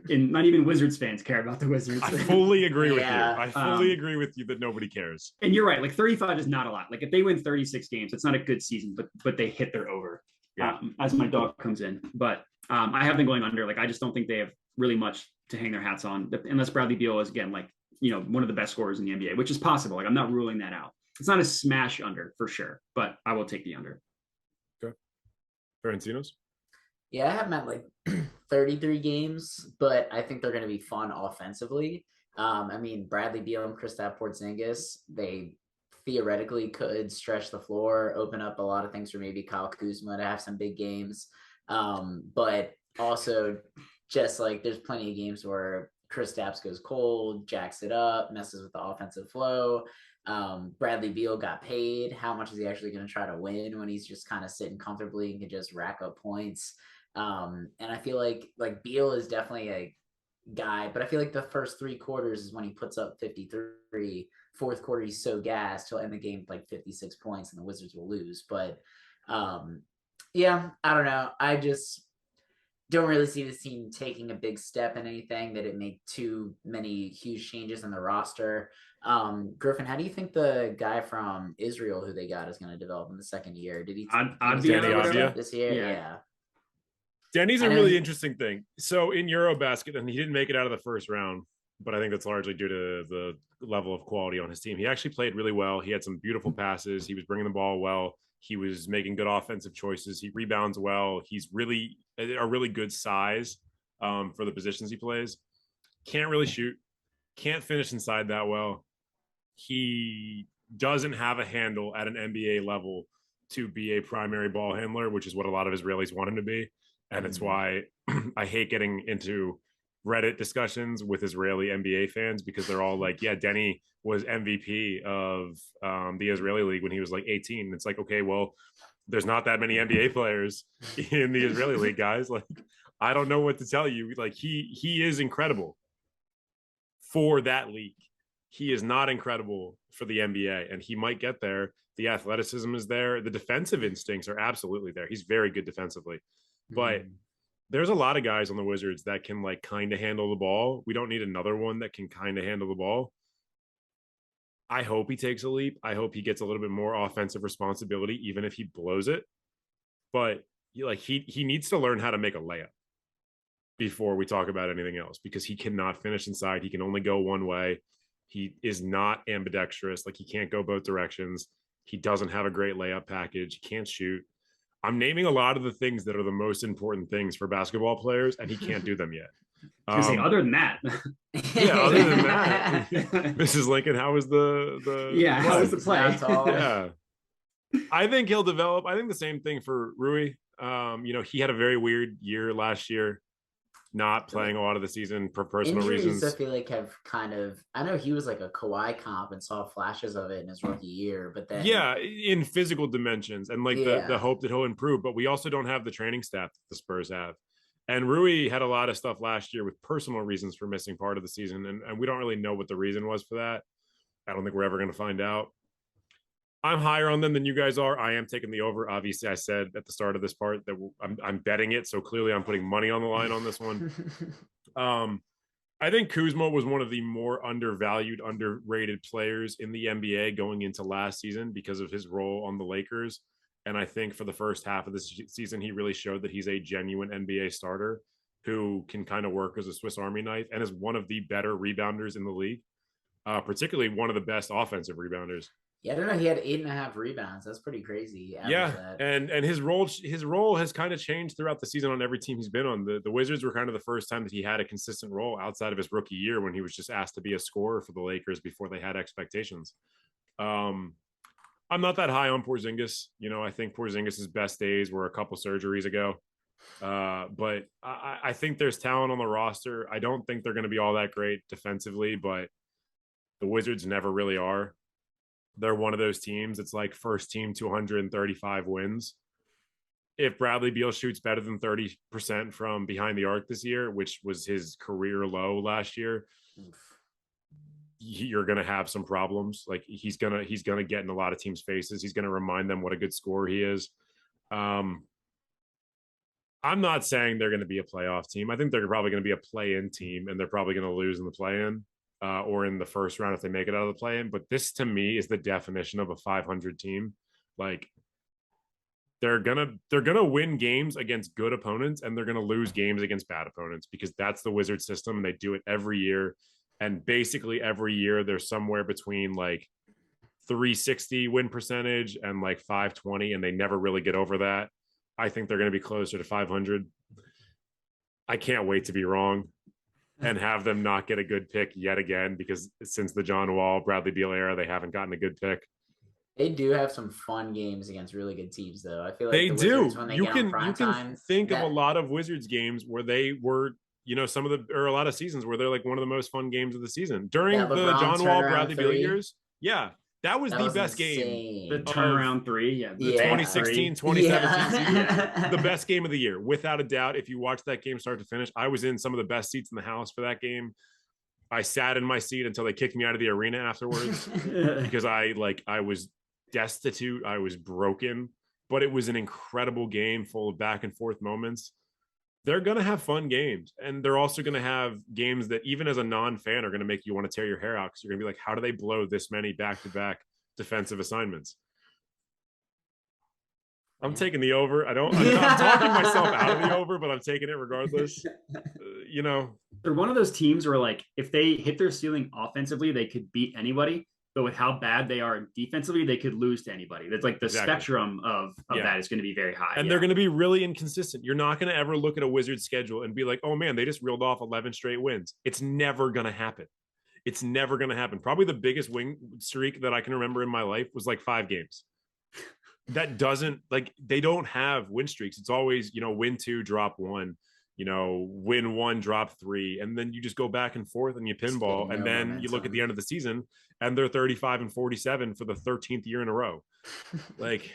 And not even Wizards fans care about the Wizards. I fully agree with you. I fully agree with you that nobody cares. And you're right. 35 is not a lot. If they win 36 games, it's not a good season, but they hit their over. Yeah. As my dog comes in. But I have them going under. I just don't think they have really much to hang their hats on, unless Bradley Beal is again one of the best scorers in the NBA, which is possible. I'm not ruling that out. It's not a smash under for sure, but I will take the under. Ferentinos? Yeah, I have them at 33 games, but I think they're going to be fun offensively. Bradley Beal and Kristaps Porzingis, they theoretically could stretch the floor, open up a lot of things for maybe Kyle Kuzma to have some big games. But also just there's plenty of games where Kristaps goes cold, jacks it up, messes with the offensive flow. Bradley Beal got paid. How much is he actually going to try to win when he's just kind of sitting comfortably and can just rack up points? And I feel like Beal is definitely a guy, but I feel the first 3 quarters is when he puts up 53. Fourth quarter, he's so gassed, he'll end the game with 56 points and the Wizards will lose. But yeah, I don't know. I just don't really see this team taking a big step in anything that it make too many huge changes in the roster. Griffin, how do you think the guy from Israel who they got is going to develop in the second year? Did he Avdija this year? Yeah. Danny's a really interesting thing. So in Eurobasket, and he didn't make it out of the first round, but I think that's largely due to the level of quality on his team. He actually played really well. He had some beautiful passes. He was bringing the ball well. He was making good offensive choices. He rebounds well. He's really a really good size for the positions he plays. Can't really shoot. can't finish inside that well. He doesn't have a handle at an NBA level to be a primary ball handler, which is what a lot of Israelis want him to be. And it's why I hate getting into Reddit discussions with Israeli NBA fans because they're all like, yeah, Denny was MVP of the Israeli league when he was like 18. And it's like, okay, well, there's not that many NBA players in the Israeli league, guys. Like, I don't know what to tell you. Like, he is incredible for that league. He is not incredible for the NBA, and he might get there. The athleticism is there. The defensive instincts are absolutely there. He's very good defensively, but there's a lot of guys on the Wizards that can like kind of handle the ball. We don't need another one that can kind of handle the ball. I hope he takes a leap. I hope he gets a little bit more offensive responsibility, even if he blows it. But he needs to learn how to make a layup before we talk about anything else, because he cannot finish inside. He can only go one way. He is not ambidextrous. Like, he can't go both directions. He doesn't have a great layup package. He can't shoot. I'm naming a lot of the things that are the most important things for basketball players, and he can't do them yet. Other than that, yeah, other than that, Mrs. Lincoln, how was the how was the play? Yeah, I think he'll develop. I think the same thing for Rui. He had a very weird year last year, not playing a lot of the season for personal Injuries, reasons. I feel like have kind of. I know he was like a Kawhi comp and saw flashes of it in his rookie year, but then in physical dimensions and like the hope that he'll improve. But we also don't have the training staff that the Spurs have. And Rui had a lot of stuff last year with personal reasons for missing part of the season, and we don't really know what the reason was for that. I don't think we're ever going to find out. I'm higher on them than you guys are. I am taking the over. Obviously, I said at the start of this part that I'm betting it, so clearly I'm putting money on the line on this one. I think Kuzma was one of the more undervalued, underrated players in the NBA going into last season because of his role on the Lakers. And I think for the first half of this season, he really showed that he's a genuine NBA starter who can kind of work as a Swiss Army knife and is one of the better rebounders in the league, particularly one of the best offensive rebounders. Yeah, I don't know. He had 8.5 rebounds. That's pretty crazy. Yeah, and his role has kind of changed throughout the season on every team he's been on. The Wizards were kind of the first time that he had a consistent role outside of his rookie year when he was just asked to be a scorer for the Lakers before they had expectations. I'm not that high on Porzingis. I think Porzingis' best days were a couple surgeries ago. But I think there's talent on the roster. I don't think they're going to be all that great defensively, but the Wizards never really are. They're one of those teams. It's like first team to 135 wins. If Bradley Beal shoots better than 30% from behind the arc this year, which was his career low last year, you're going to have some problems. Like he's going to get in a lot of teams' faces. He's going to remind them what a good scorer he is. I'm not saying they're going to be a playoff team. I think they're probably going to be a play-in team, and they're probably going to lose in the play-in. Or in the first round if they make it out of the play-in. But this to me is the definition of a 500 team. Like they're gonna win games against good opponents, and they're gonna lose games against bad opponents, because that's the Wizards system, and they do it every year. And basically every year they're somewhere between like 360 win percentage and like 520, and they never really get over that. I think they're gonna be closer to 500. I can't wait to be wrong and have them not get a good pick yet again, because since the John Wall, Bradley Beal era, they haven't gotten a good pick. They do have some fun games against really good teams, though. I feel like they do. Wizards, when they You get can on prime think of a lot of Wizards games where they were, some of the, or a lot of seasons where they're like one of the most fun games of the season during the John Wall, Bradley Beal years. Yeah. That was the best game. The turnaround three. Yeah. The 2016, 2017 season. The best game of the year, without a doubt. If you watch that game start to finish, I was in some of the best seats in the house for that game. I sat in my seat until they kicked me out of the arena afterwards because I was destitute. I was broken, but it was an incredible game full of back and forth moments. They're going to have fun games, and they're also going to have games that even as a non-fan are going to make you want to tear your hair out, because you're going to be like, how do they blow this many back-to-back defensive assignments? I'm taking the over. I'm talking myself out of the over, but I'm taking it regardless. They're one of those teams where, like, if they hit their ceiling offensively, they could beat anybody. But with how bad they are defensively, they could lose to anybody. That's like the spectrum of that is going to be very high. And they're going to be really inconsistent. You're not going to ever look at a Wizards schedule and be like, oh man, they just reeled off 11 straight wins. It's never going to happen. It's never going to happen. Probably the biggest win streak that I can remember in my life was like 5 games. That doesn't like they don't have win streaks. It's always, win 2, drop 1, win 1, drop 3, and then you just go back and forth and you pinball, and then you look at the end of the season and they're 35-47 for the 13th year in a row. Like,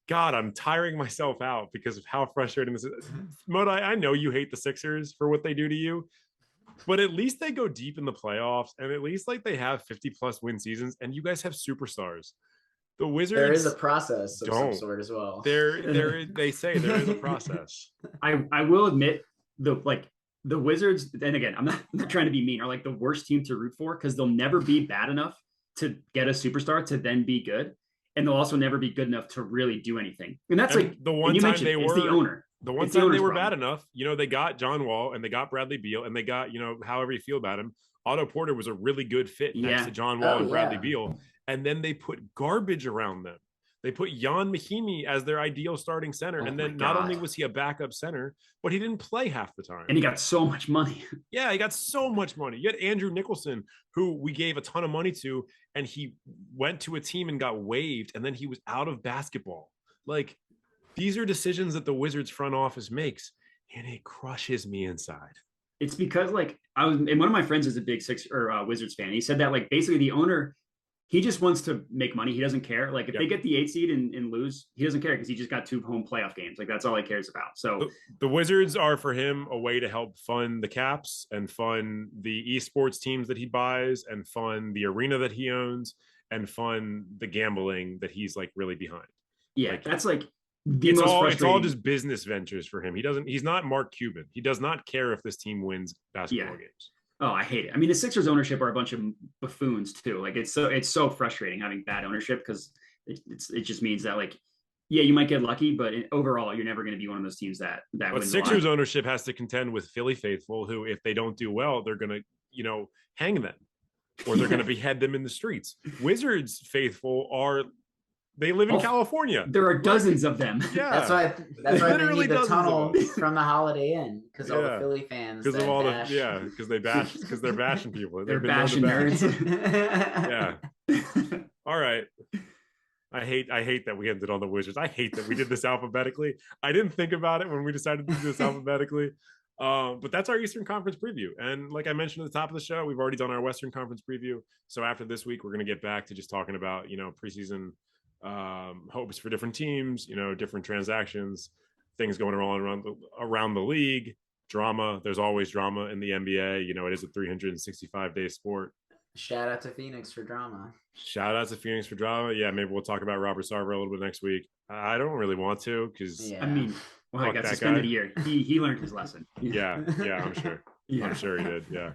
God, I'm tiring myself out because of how frustrating this is. Moda, I know you hate the Sixers for what they do to you, but at least they go deep in the playoffs, and at least like they have 50+ win seasons, and you guys have superstars. The Wizards, there is a process of some sort as well. They say there is a process. I will admit the Wizards, and again, I'm not trying to be mean, are like the worst team to root for because they'll never be bad enough to get a superstar to then be good, and they'll also never be good enough to really do anything. And that's like the one time they were the owner. The one time they were bad enough, they got John Wall and they got Bradley Beal and they got, however you feel about him, Otto Porter was a really good fit next to John Wall and Bradley Beal. And then they put garbage around them. They put Jan Mahimi as their ideal starting center. And then not only was he a backup center, but he didn't play half the time. And he got so much money. Yeah, he got so much money. You had Andrew Nicholson, who we gave a ton of money to, and he went to a team and got waived, and then he was out of basketball. Like, these are decisions that the Wizards front office makes, and it crushes me inside. It's because, like, and one of my friends is a big Wizards fan. He said that, like, basically the owner, he just wants to make money. He doesn't care. Like, if they get the 8 seed and lose, he doesn't care because he just got 2 home playoff games. Like, that's all he cares about. So the Wizards are for him a way to help fund the caps and fund the esports teams that he buys and fund the arena that he owns and fund the gambling that he's like really behind. Yeah, like, that's like it's all just business ventures for him. He's not Mark Cuban. He does not care if this team wins basketball games. Oh, I hate it. I mean, the Sixers ownership are a bunch of buffoons too. Like, it's so frustrating having bad ownership because it just means that, like, yeah, you might get lucky, but overall, you're never going to be one of those teams that But Sixers ownership has to contend with Philly faithful, who, if they don't do well, they're going to, hang them, or they're going to behead them in the streets. Wizards faithful they live in California. There are dozens of them. Yeah, that's why they need the tunnel from the Holiday Inn, because all the Philly fans. Because of all because they're bashing people. They're bashing nerds. Yeah. All right. I hate that we ended on the Wizards. I hate that we did this alphabetically. I didn't think about it when we decided to do this alphabetically. But that's our Eastern Conference preview. And like I mentioned at the top of the show, we've already done our Western Conference preview. So after this week, we're going to get back to just talking about, preseason hopes for different teams, different transactions, things going around the league, drama. There's always drama in the NBA. It is a 365-day sport. Shout out to Phoenix for drama. Yeah, maybe we'll talk about Robert Sarver a little bit next week. I don't really want to because I mean, I got suspended a year. He learned his lesson. Yeah, I'm sure. Yeah. I'm sure he did. Yeah.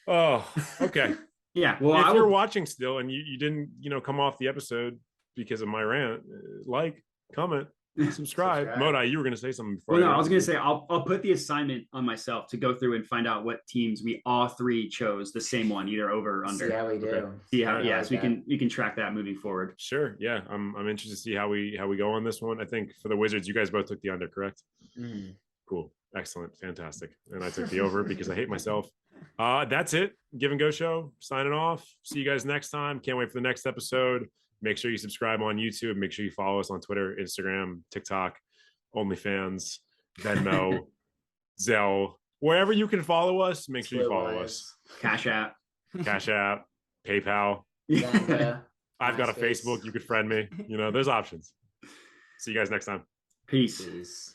Oh, okay. Yeah. Well, if you're watching still and you didn't, come off the episode because of my rant, like, comment, subscribe. Moda, you were going to say something before. Well, no, I was going to say I'll put the assignment on myself to go through and find out what teams we all 3 chose the same one, either over or under. See how we do. Okay. See how, so we can track that moving forward. Sure. Yeah, I'm interested to see how we go on this one. I think for the Wizards, you guys both took the under, correct? Mm-hmm. Cool. Excellent. Fantastic. And I took the over because I hate myself. That's it. Give and Go Show signing off. See you guys next time. Can't wait for the next episode. Make sure you subscribe on YouTube. Make sure you follow us on Twitter, Instagram, TikTok, OnlyFans, Venmo, Zelle, wherever you can follow us. Make sure you follow us. Cash App, PayPal. I've got a Facebook. You could friend me. There's options. See you guys next time. Peace.